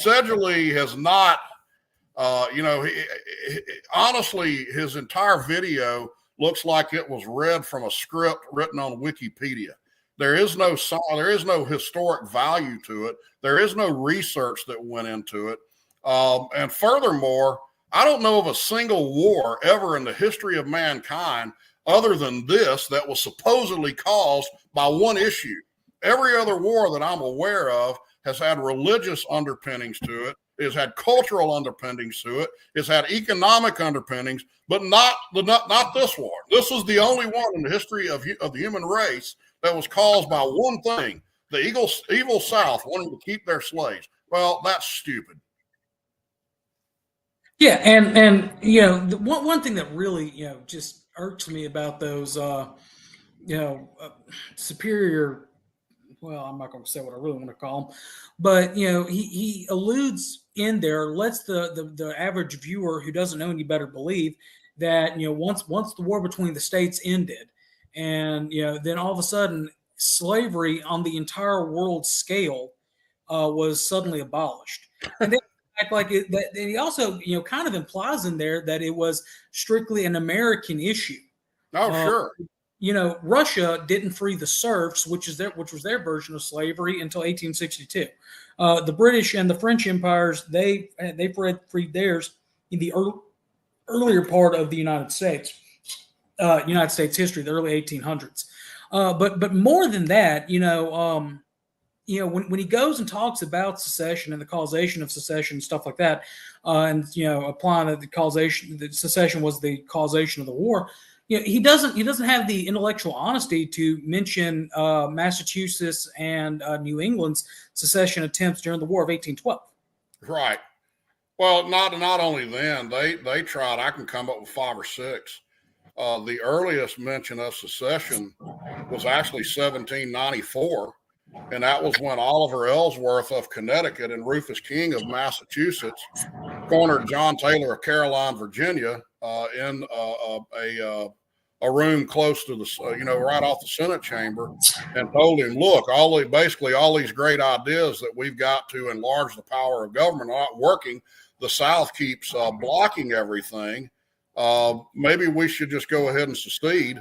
Speaker 1: Sedgley has not, honestly, his entire video looks like it was read from a script written on Wikipedia. There is no historic value to it. There is no research that went into it. And furthermore, I don't know of a single war ever in the history of mankind other than this that was supposedly caused by one issue. Every other war that I'm aware of has had religious underpinnings to it. It's had cultural underpinnings to it. It's had economic underpinnings, but not this war. This is the only one in the history of the human race that was caused by one thing: the evil South wanting to keep their slaves. Well, that's stupid.
Speaker 3: Yeah, and you know, one thing that really just irks me about those superior. Well, I'm not going to say what I really want to call him, but he alludes in there, lets the average viewer who doesn't know any better believe that once the war between the states ended, and then all of a sudden slavery on the entire world scale was suddenly abolished, and then act like it. That and he also kind of implies in there that it was strictly an American issue.
Speaker 1: Oh, sure.
Speaker 3: Russia didn't free the serfs, which was their version of slavery, until 1862. The British and the French empires they freed theirs in the earlier part of the United States history, the early 1800s. But more than that, when he goes and talks about secession and the causation of secession and stuff like that, and applying that secession was the causation of the war. He doesn't have the intellectual honesty to mention Massachusetts and New England's secession attempts during the War of 1812.
Speaker 1: Right. Well, not only then, they tried. I can come up with 5 or 6. The earliest mention of secession was actually 1794, and that was when Oliver Ellsworth of Connecticut and Rufus King of Massachusetts cornered John Taylor of Caroline, Virginia, in a room close to the, right off the Senate chamber, and told him, look, all these great ideas that we've got to enlarge the power of government are not working. The South keeps blocking everything. Maybe we should just go ahead and secede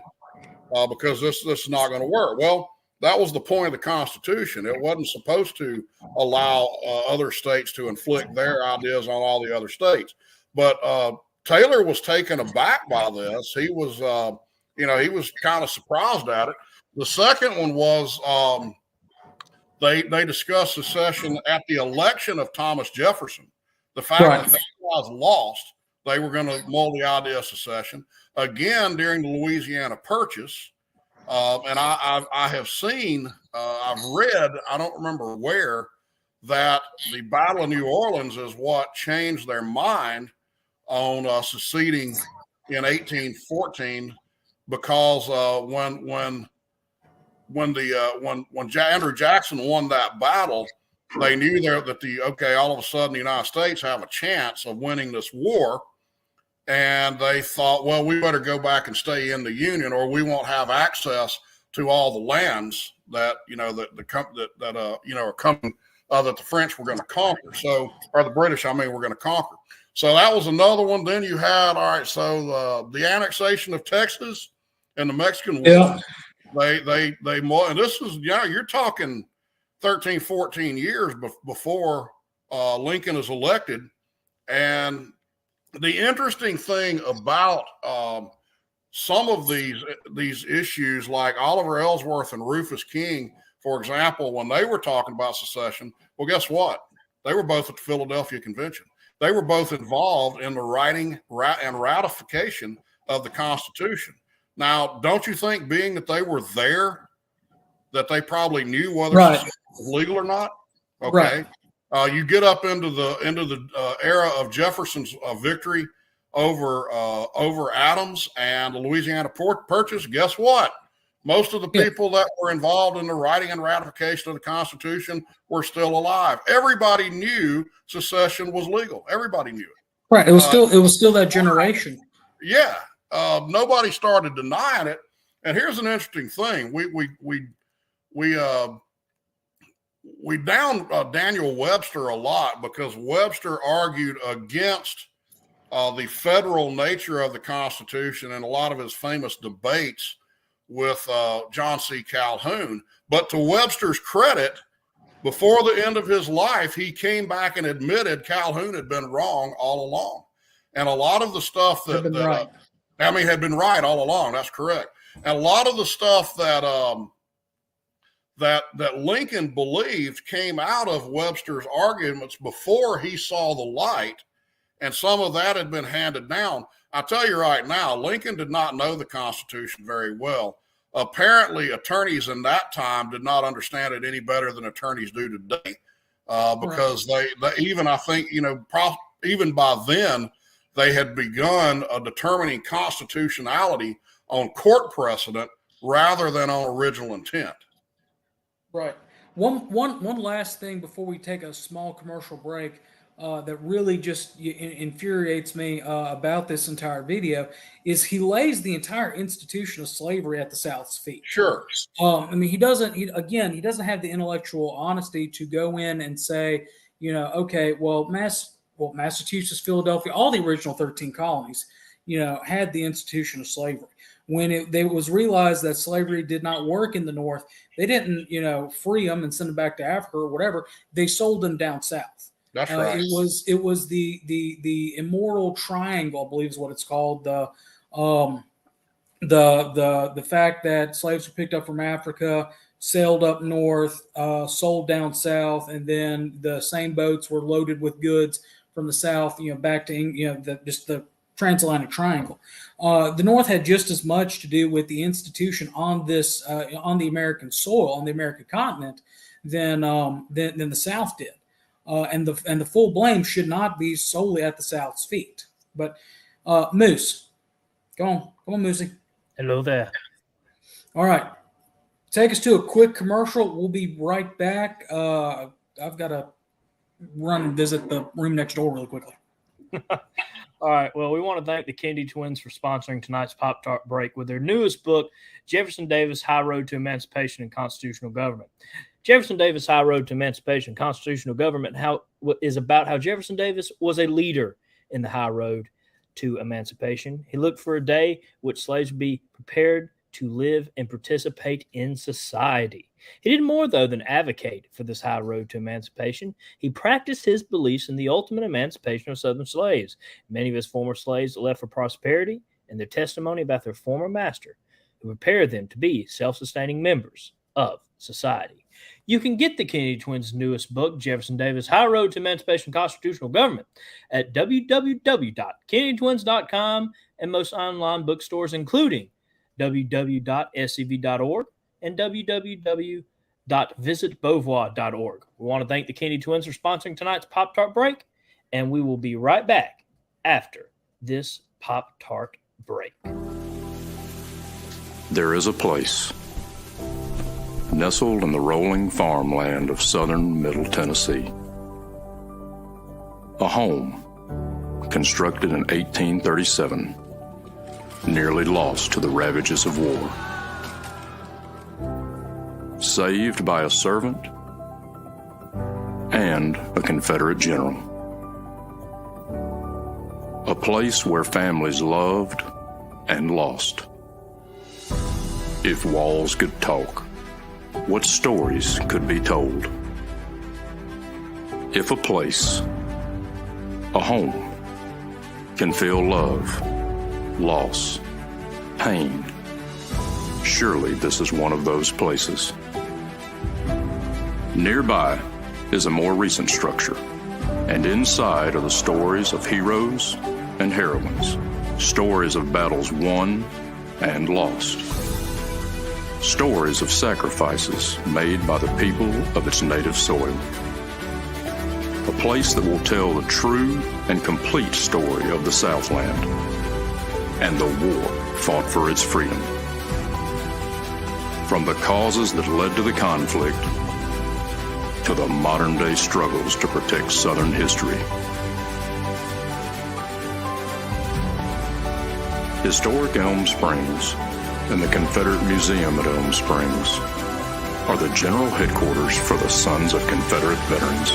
Speaker 1: because this is not going to work. Well, that was the point of the Constitution. It wasn't supposed to allow other states to inflict their ideas on all the other states. But Taylor was taken aback by this. He was, he was kind of surprised at it. The second one was they discussed secession at the election of Thomas Jefferson. The fact that they was lost, they were going to mull the idea of secession. Again, during the Louisiana Purchase, and I have seen, I've read, I don't remember where, that the Battle of New Orleans is what changed their mind on seceding in 1814, because when Andrew Jackson won that battle, they knew that all of a sudden the United States have a chance of winning this war. And they thought, well, we better go back and stay in the Union, or we won't have access to all the lands that are coming, that the French were going to conquer. So, or the British, were going to conquer. So that was another one. Then you had, the annexation of Texas and the Mexican War. And this is, you're talking 13, 14 years before Lincoln is elected. And the interesting thing about some of these issues, like Oliver Ellsworth and Rufus King, for example, when they were talking about secession, well, guess what? They were both at the Philadelphia Convention. They were both involved in the writing and ratification of the Constitution. Now, don't you think, being that they were there, that they probably knew whether it was legal or not? Okay. Right. You get up into the era of Jefferson's victory over Adams and the Louisiana Purchase. Guess what? Most of the people that were involved in the writing and ratification of the Constitution were still alive. Everybody knew secession was legal. Everybody knew it.
Speaker 3: Right. It was still that generation.
Speaker 1: Yeah. Nobody started denying it. And here's an interesting thing. We down Daniel Webster a lot, because Webster argued against the federal nature of the Constitution in a lot of his famous debates with John C. Calhoun. But to Webster's credit, before the end of his life, he came back and admitted Calhoun had been wrong all along. And a lot of the stuff had been right all along. That's correct. And a lot of the stuff that Lincoln believed came out of Webster's arguments before he saw the light, and some of that had been handed down. I tell you right now, Lincoln did not know the Constitution very well. Apparently, attorneys in that time did not understand it any better than attorneys do today, because they even, I think, even by then, they had begun determining constitutionality on court precedent rather than on original intent.
Speaker 3: Right. One last thing before we take a small commercial break that really just infuriates me about this entire video is he lays the entire institution of slavery at the South's feet.
Speaker 1: Sure.
Speaker 3: He doesn't have the intellectual honesty to go in and say, okay, well, Massachusetts, Philadelphia, all the original 13 colonies, had the institution of slavery. When it was realized that slavery did not work in the North, they didn't, free them and send them back to Africa or whatever. They sold them down south.
Speaker 1: That's right.
Speaker 3: It was the immoral triangle, I believe is what it's called. The fact that slaves were picked up from Africa, sailed up north, sold down south, and then the same boats were loaded with goods from the south, back to the transatlantic triangle. The North had just as much to do with the institution on this on the American soil, on the American continent, than the South did. And the full blame should not be solely at the South's feet. But Moose, come on, Moosey.
Speaker 2: Hello there.
Speaker 3: All right, take us to a quick commercial. We'll be right back. I've got to run and visit the room next door really quickly.
Speaker 2: All right. Well, we want to thank the Kennedy twins for sponsoring tonight's Pop Tart break with their newest book, Jefferson Davis, High Road to Emancipation and Constitutional Government. Jefferson Davis, High Road to Emancipation and Constitutional Government is about how Jefferson Davis was a leader in the high road to emancipation. He looked for a day which slaves would be prepared to live and participate in society. He did more, though, than advocate for this high road to emancipation. He practiced his beliefs in the ultimate emancipation of Southern slaves. Many of his former slaves left for prosperity and their testimony about their former master, who prepared them to be self-sustaining members of society. You can get the Kennedy twins' newest book, Jefferson Davis, High Road to Emancipation and Constitutional Government, at www.kennedυτwins.com and most online bookstores, including www.scv.org and www.visitbeauvoir.org. We want to thank the Kennedy twins for sponsoring tonight's Pop Tart break, and we will be right back after this Pop Tart break.
Speaker 6: There is a place nestled in the rolling farmland of southern Middle Tennessee. A home constructed in 1837, nearly lost to the ravages of war. Saved by a servant and a Confederate general. A place where families loved and lost. If walls could talk, what stories could be told? If a place, a home, can feel love, loss, pain, surely this is one of those places. Nearby is a more recent structure, and inside are the stories of heroes and heroines, stories of battles won and lost, stories of sacrifices made by the people of its native soil. A place that will tell the true and complete story of the Southland and the war fought for its freedom. From the causes that led to the conflict to the modern-day struggles to protect Southern history. Historic Elm Springs and the Confederate Museum at Elm Springs are the general headquarters for the Sons of Confederate Veterans.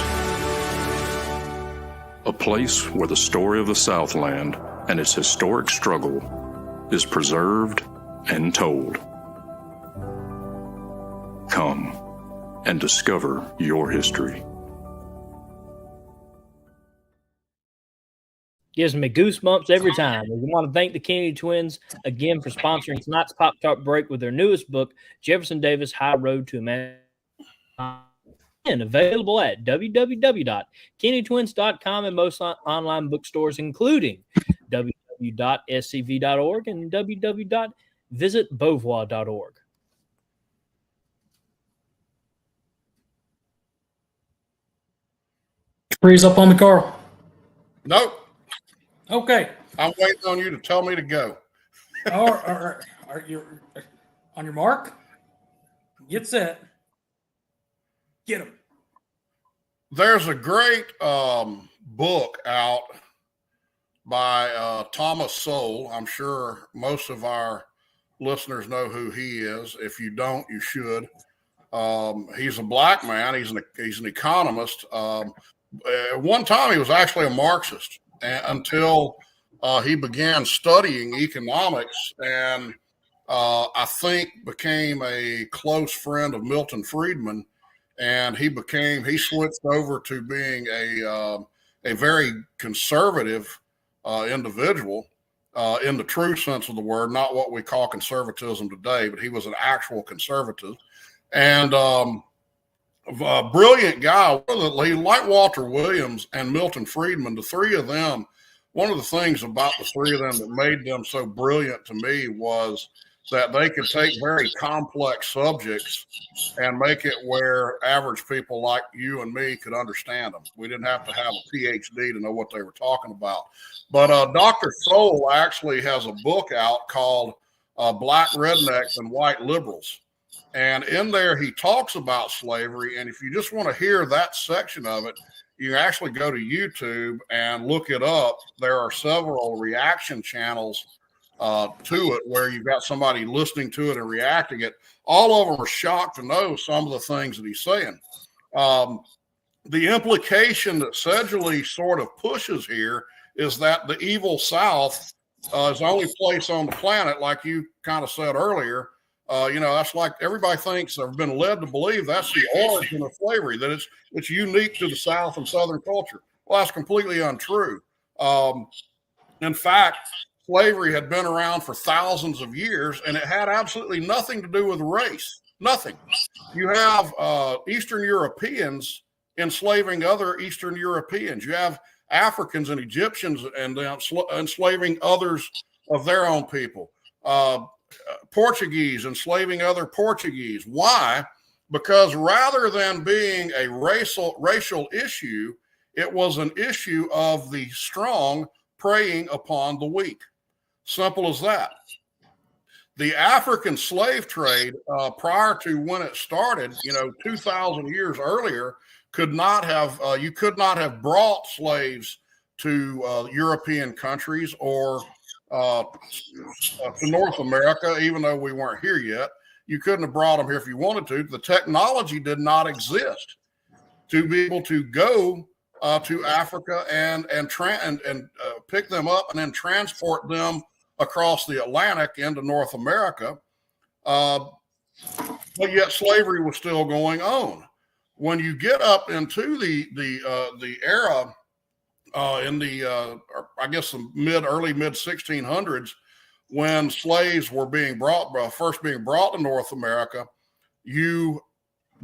Speaker 6: A place where the story of the Southland and its historic struggle is preserved and told. Come and discover your history.
Speaker 2: Gives me goosebumps every time. We want to thank the Kennedy twins again for sponsoring tonight's Pop Tart break with their newest book, Jefferson Davis, High Road to Emancipation. And available at www.kennedytwins.com and most online bookstores, including www.scv.org and www.visitbeauvoir.org.
Speaker 3: Freeze up on me, Carl.
Speaker 1: Nope.
Speaker 3: Okay.
Speaker 1: I'm waiting on you to tell me to go.
Speaker 3: Are you on your mark? Get set. Get him.
Speaker 1: There's a great book out by Thomas Sowell. I'm sure most of our listeners know who he is. If you don't, you should. He's a black man. He's an economist. At one time, he was actually a Marxist until he began studying economics and I think became a close friend of Milton Friedman. And he switched over to being a very conservative individual in the true sense of the word, not what we call conservatism today, but he was an actual conservative and a brilliant guy. Like Walter Williams and Milton Friedman, the three of them, one of the things about the three of them that made them so brilliant to me was that they could take very complex subjects and make it where average people like you and me could understand them. We didn't have to have a PhD to know what they were talking about. But Dr. Sowell actually has a book out called Black Rednecks and White Liberals. And in there, he talks about slavery. And if you just want to hear that section of it, you actually go to YouTube and look it up. There are several reaction channels to it where you've got somebody listening to it and reacting it. All of them are shocked to know some of the things that he's saying. The implication that Sedgley sort of pushes here is that the evil South is the only place on the planet, like you kind of said earlier. That's like everybody thinks they've been led to believe that's the origin of slavery, that it's unique to the South and Southern culture. Well, that's completely untrue. In fact, slavery had been around for thousands of years, and it had absolutely nothing to do with race. Nothing. You have Eastern Europeans enslaving other Eastern Europeans. You have Africans and Egyptians and enslaving others of their own people. Portuguese enslaving other Portuguese. Why? Because rather than being a racial issue, it was an issue of the strong preying upon the weak. Simple as that. The African slave trade, prior to when it started, 2,000 years earlier, you could not have brought slaves to European countries or to North America, even though we weren't here yet. You couldn't have brought them here if you wanted to. The technology did not exist to be able to go to Africa and pick them up and then transport them across the Atlantic into North America. But yet slavery was still going on. When you get up into the era in the early mid 1600s, when slaves were first being brought to North America, you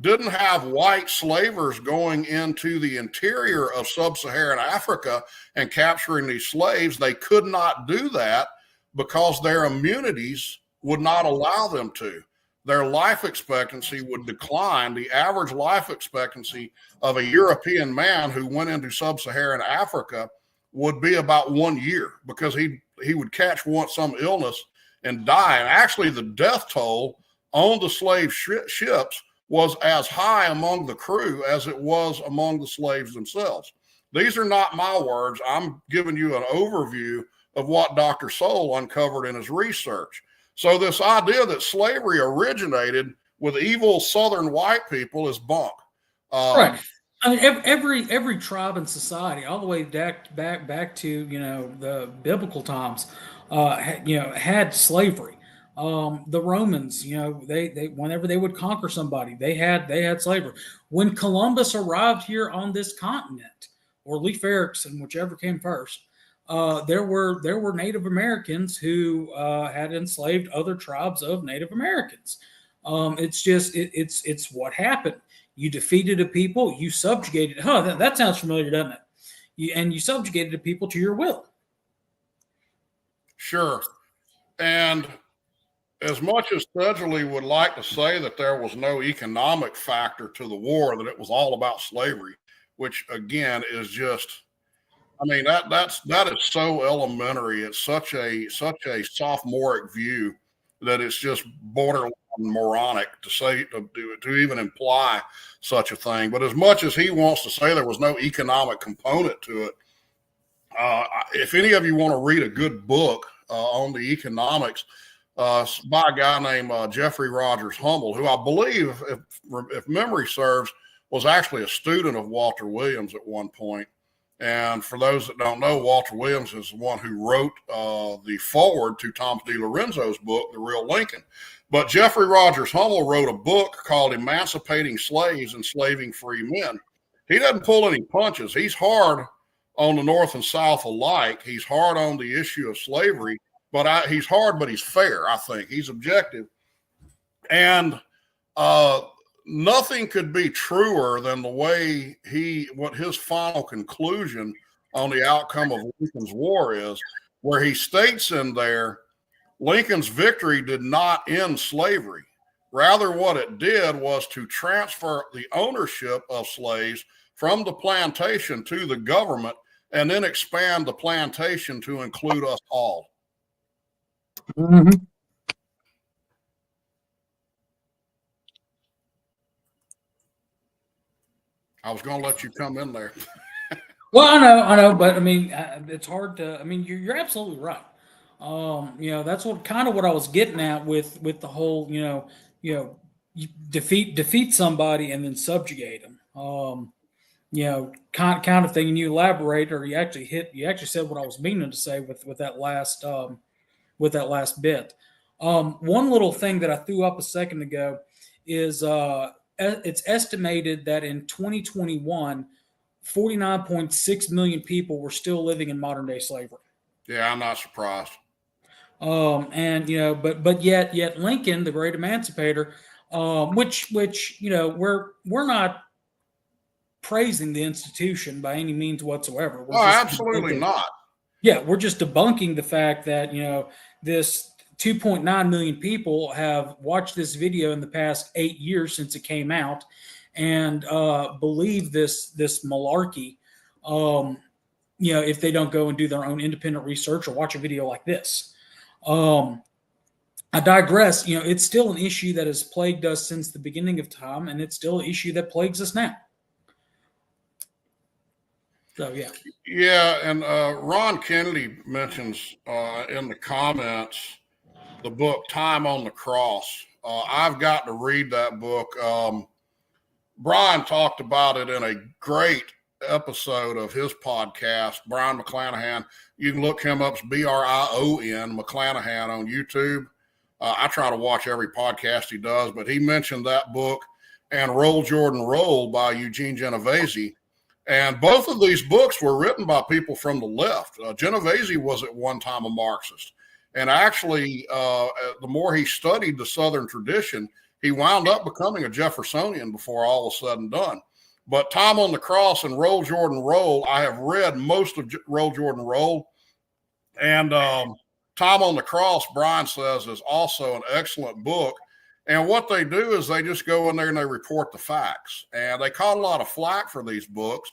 Speaker 1: didn't have white slavers going into the interior of sub-Saharan Africa and capturing these slaves. They could not do that because their immunities would not allow them to. Their life expectancy would decline. The average life expectancy of a European man who went into sub-Saharan Africa would be about 1 year because he would catch some illness and die. And actually the death toll on the slave ships was as high among the crew as it was among the slaves themselves. These are not my words. I'm giving you an overview of what Dr. Sowell uncovered in his research. So this idea that slavery originated with evil Southern white people is bunk.
Speaker 3: Right. I mean, every tribe and society, all the way back to the biblical times, had slavery. The Romans, they whenever they would conquer somebody, they had slavery. When Columbus arrived here on this continent, or Leif Erikson, whichever came first, there were Native Americans who had enslaved other tribes of Native Americans. It's what happened. You defeated a people, you subjugated. That sounds familiar, doesn't it? You subjugated a people to your will.
Speaker 1: Sure. And as much as Sedgley would like to say that there was no economic factor to the war, that it was all about slavery, which again is just, I mean, that is so elementary. It's such a sophomoric view that it's just borderline moronic to say, to even imply such a thing. But as much as he wants to say there was no economic component to it, if any of you want to read a good book on the economics by a guy named Jeffrey Rogers Hummel, who I believe, if memory serves, was actually a student of Walter Williams at one point. And for those that don't know, Walter Williams is the one who wrote the foreword to Thomas D. Lorenzo's book, The Real Lincoln. But Jeffrey Rogers Hummel wrote a book called Emancipating Slaves, Enslaving Free Men. He doesn't pull any punches. He's hard on the North and South alike. He's hard on the issue of slavery, but he's hard, but he's fair, I think. He's objective. And nothing could be truer than the way what his final conclusion on the outcome of Lincoln's War is, where he states in there, Lincoln's victory did not end slavery. Rather, what it did was to transfer the ownership of slaves from the plantation to the government and then expand the plantation to include us all.
Speaker 3: Mm-hmm.
Speaker 1: I was going to let you come in there.
Speaker 3: Well, I know, but I mean, it's hard to. I mean, you're absolutely right. That's what I was getting at with the whole, you defeat somebody and then subjugate them. Kind of thing. And you elaborate, or you actually said what I was meaning to say with that last bit. One little thing that I threw up a second ago is it's estimated that in 2021, 49.6 million people were still living in modern day slavery.
Speaker 1: Yeah, I'm not surprised.
Speaker 3: But yet Lincoln, the great emancipator, which we're not praising the institution by any means whatsoever.
Speaker 1: Oh, absolutely not.
Speaker 3: Yeah, we're just debunking the fact that this 2.9 million people have watched this video in the past 8 years since it came out, and believe this malarkey. If they don't go and do their own independent research or watch a video like this. I digress. It's still an issue that has plagued us since the beginning of time, and it's still an issue that plagues us now. So, yeah.
Speaker 1: Yeah, and Ron Kennedy mentions in the comments the book Time on the Cross. I've got to read that book. Brian talked about it in a great episode of his podcast, Brian McClanahan. You can look him up, it's BRION McClanahan on YouTube. I try to watch every podcast he does, but he mentioned that book and Roll Jordan Roll by Eugene Genovese. And both of these books were written by people from the left. Genovese was at one time a Marxist. And actually, the more he studied the Southern tradition, he wound up becoming a Jeffersonian before all was said and done. But Time on the Cross and Roll Jordan Roll, I have read most of Roll Jordan Roll. And Time on the Cross, Brian says, is also an excellent book. And what they do is they just go in there and they report the facts. And they caught a lot of flack for these books.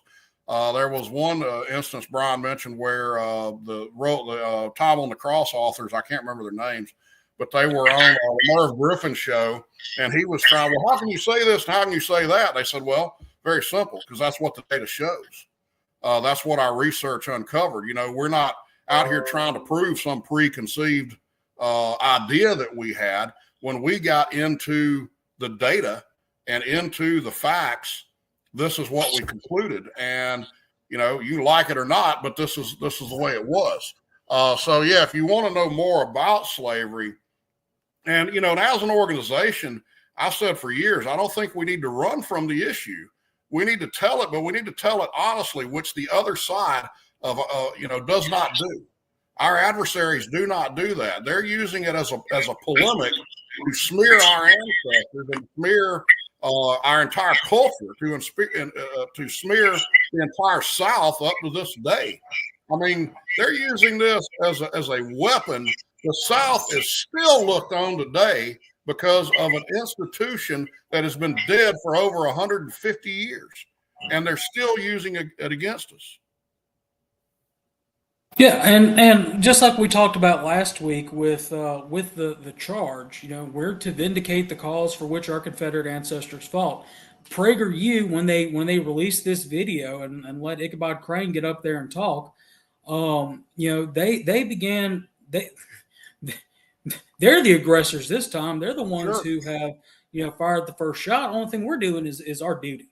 Speaker 1: There was one instance Brian mentioned where the Time on the Cross authors, I can't remember their names, but they were on the Merv Griffin show. And he was trying, well, how can you say this and how can you say that? They said, well, very simple, because that's what the data shows. That's what our research uncovered. We're not out here trying to prove some preconceived idea that we had. When we got into the data and into the facts, this is what we concluded. And, you like it or not, but this is the way it was. So, yeah, if you want to know more about slavery, and, and as an organization, I've said for years, I don't think we need to run from the issue. We need to tell it, but we need to tell it honestly, which the other side of, does not do. Our adversaries do not do that. They're using it as a polemic to smear our ancestors and smear our entire culture, to smear the entire South up to this day. I mean, they're using this as a weapon. The South is still looked on today because of an institution that has been dead for over 150 years. and they're still using it against us.
Speaker 3: Yeah, and just like we talked about last week with the charge, we're to vindicate the cause for which our Confederate ancestors fought. Prageru, when they released this video and let Ichabod Crane get up there and talk, they began they're the aggressors this time. They're the ones who have fired the first shot. Only thing we're doing is our duty.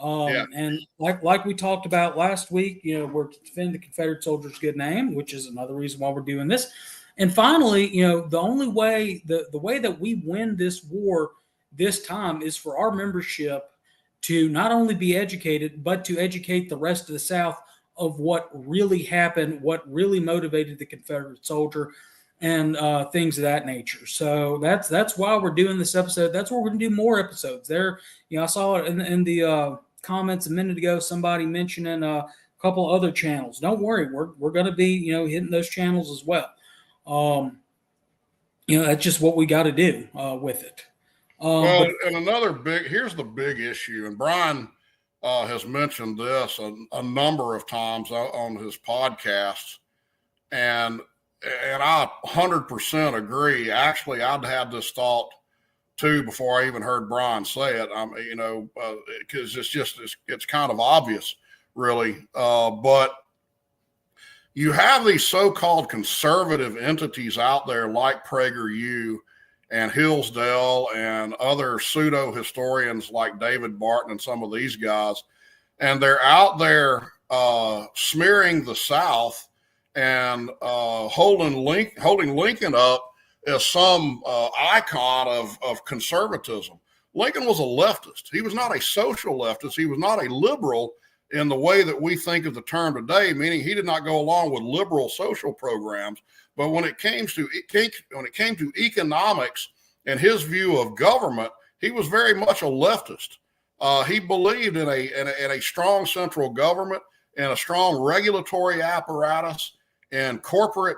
Speaker 3: And like we talked about last week, we're to defend the Confederate soldiers' good name, which is another reason why we're doing this. And finally, the only way, the way that we win this war this time is for our membership to not only be educated, but to educate the rest of the South of what really happened, what really motivated the Confederate soldier, and things of that nature. So that's why we're doing this episode. That's why we're going to do more episodes. There, I saw it in the comments a minute ago, somebody mentioning a couple other channels. Don't worry, we're going to be hitting those channels as well. That's just what we got to do with it.
Speaker 1: And another here's the big issue, and Brian has mentioned this a number of times on his podcasts, and I 100% agree. Actually, I'd had this thought too before I even heard Brian say it. Because it's kind of obvious, really. But you have these so-called conservative entities out there like Prageru and Hillsdale and other pseudo historians like David Barton and some of these guys, and they're out there smearing the South and holding Lincoln up as some icon of conservatism. Lincoln was a leftist. He was not a social leftist. He was not a liberal in the way that we think of the term today, meaning he did not go along with liberal social programs. But when it came to economics and his view of government, he was very much a leftist. He believed in a strong central government and a strong regulatory apparatus and corporate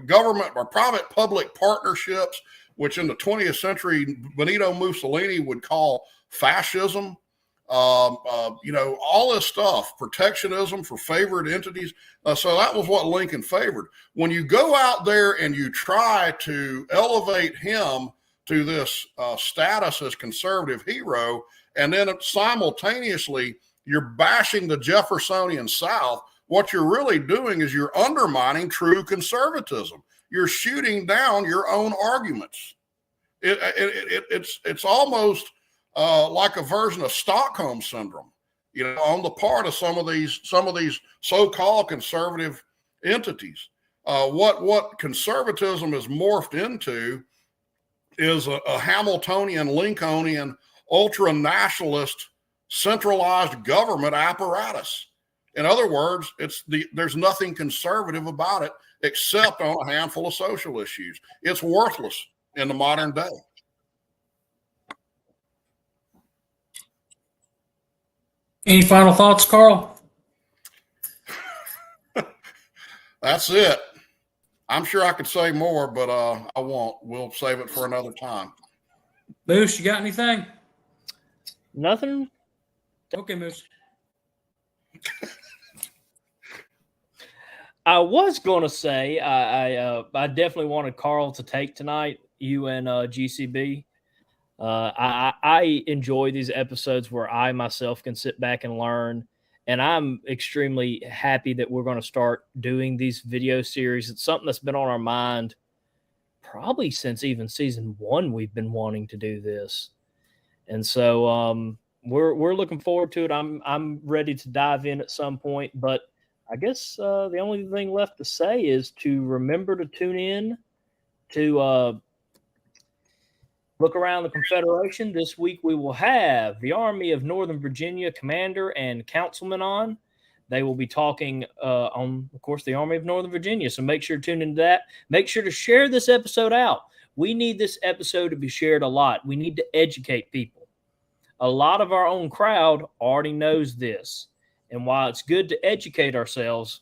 Speaker 1: government or private public partnerships, which in the 20th century Benito Mussolini would call fascism. All this stuff, protectionism for favored entities. So that was what Lincoln favored. When you go out there and you try to elevate him to this status as conservative hero, and then simultaneously you're bashing the Jeffersonian South, what you're really doing is you're undermining true conservatism. You're shooting down your own arguments. It's almost like a version of Stockholm syndrome, on the part of some of these so-called conservative entities. What conservatism is morphed into is a Hamiltonian, Lincolnian, ultra-nationalist, centralized government apparatus. In other words, there's nothing conservative about it except on a handful of social issues. It's worthless in the modern day.
Speaker 3: Any final thoughts, Carl?
Speaker 1: That's it. I'm sure I could say more, but I won't. We'll save it for another time.
Speaker 3: Moose, you got anything?
Speaker 2: Nothing.
Speaker 3: Okay, Moose.
Speaker 2: I was going to say I definitely wanted Carl to take tonight, you and GCB. I enjoy these episodes where I myself can sit back and learn, and I'm extremely happy that we're going to start doing these video series. It's something that's been on our mind probably since even season 1. We've been wanting to do this, and so we're looking forward to it. I'm ready to dive in at some point, but I guess the only thing left to say is to remember to tune in to look around the Confederation. This week we will have the Army of Northern Virginia commander and councilman on. They will be talking on, of course, the Army of Northern Virginia. So make sure to tune into that. Make sure to share this episode out. We need this episode to be shared a lot. We need to educate people. A lot of our own crowd already knows this. And while it's good to educate ourselves,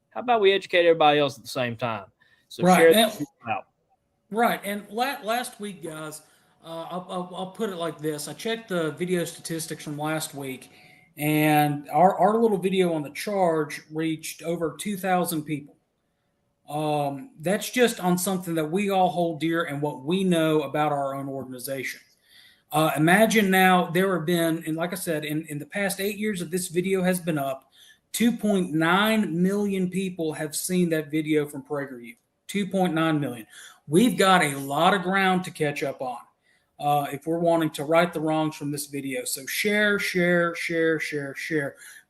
Speaker 2: how about we educate everybody else at the same time? So share this out.
Speaker 3: Right. And last week, guys, I'll put it like this. I checked the video statistics from last week, And our little video on the charge reached over 2,000 people. That's just on something that we all hold dear and what we know about our own organization. Imagine now there have been, and like I said, in the past 8 years that this video has been up, 2.9 million people have seen that video from Prageru. 2.9 million. We've got a lot of ground to catch up on if we're wanting to right the wrongs from this video. So share.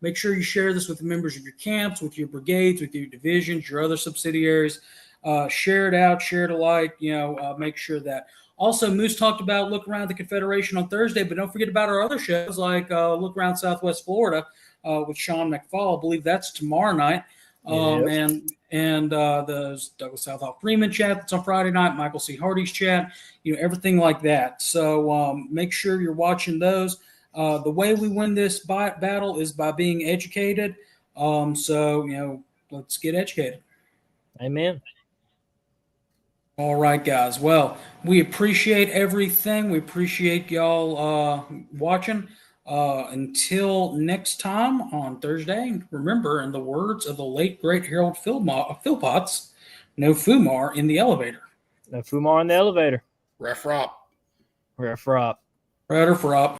Speaker 3: Make sure you share this with the members of your camps, with your brigades, with your divisions, your other subsidiaries. Share it out, share it alike. Make sure that. Also, Moose talked about Look Around the Confederation on Thursday, but don't forget about our other shows like Look Around Southwest Florida with Sean McFall. I believe that's tomorrow night. And the Douglas Southall Freeman chat that's on Friday night, Michael C. Hardy's chat, everything like that. So make sure you're watching those. The way we win this battle is by being educated. So let's get educated.
Speaker 2: Amen.
Speaker 3: All right, guys. Well, we appreciate everything. We appreciate y'all watching. Until next time on Thursday, remember, in the words of the late, great Harold Philpotts, no Fumar in the elevator.
Speaker 2: No Fumar in the elevator.
Speaker 1: Ref Rop.
Speaker 2: Ref Rop.
Speaker 3: Rudder Frop.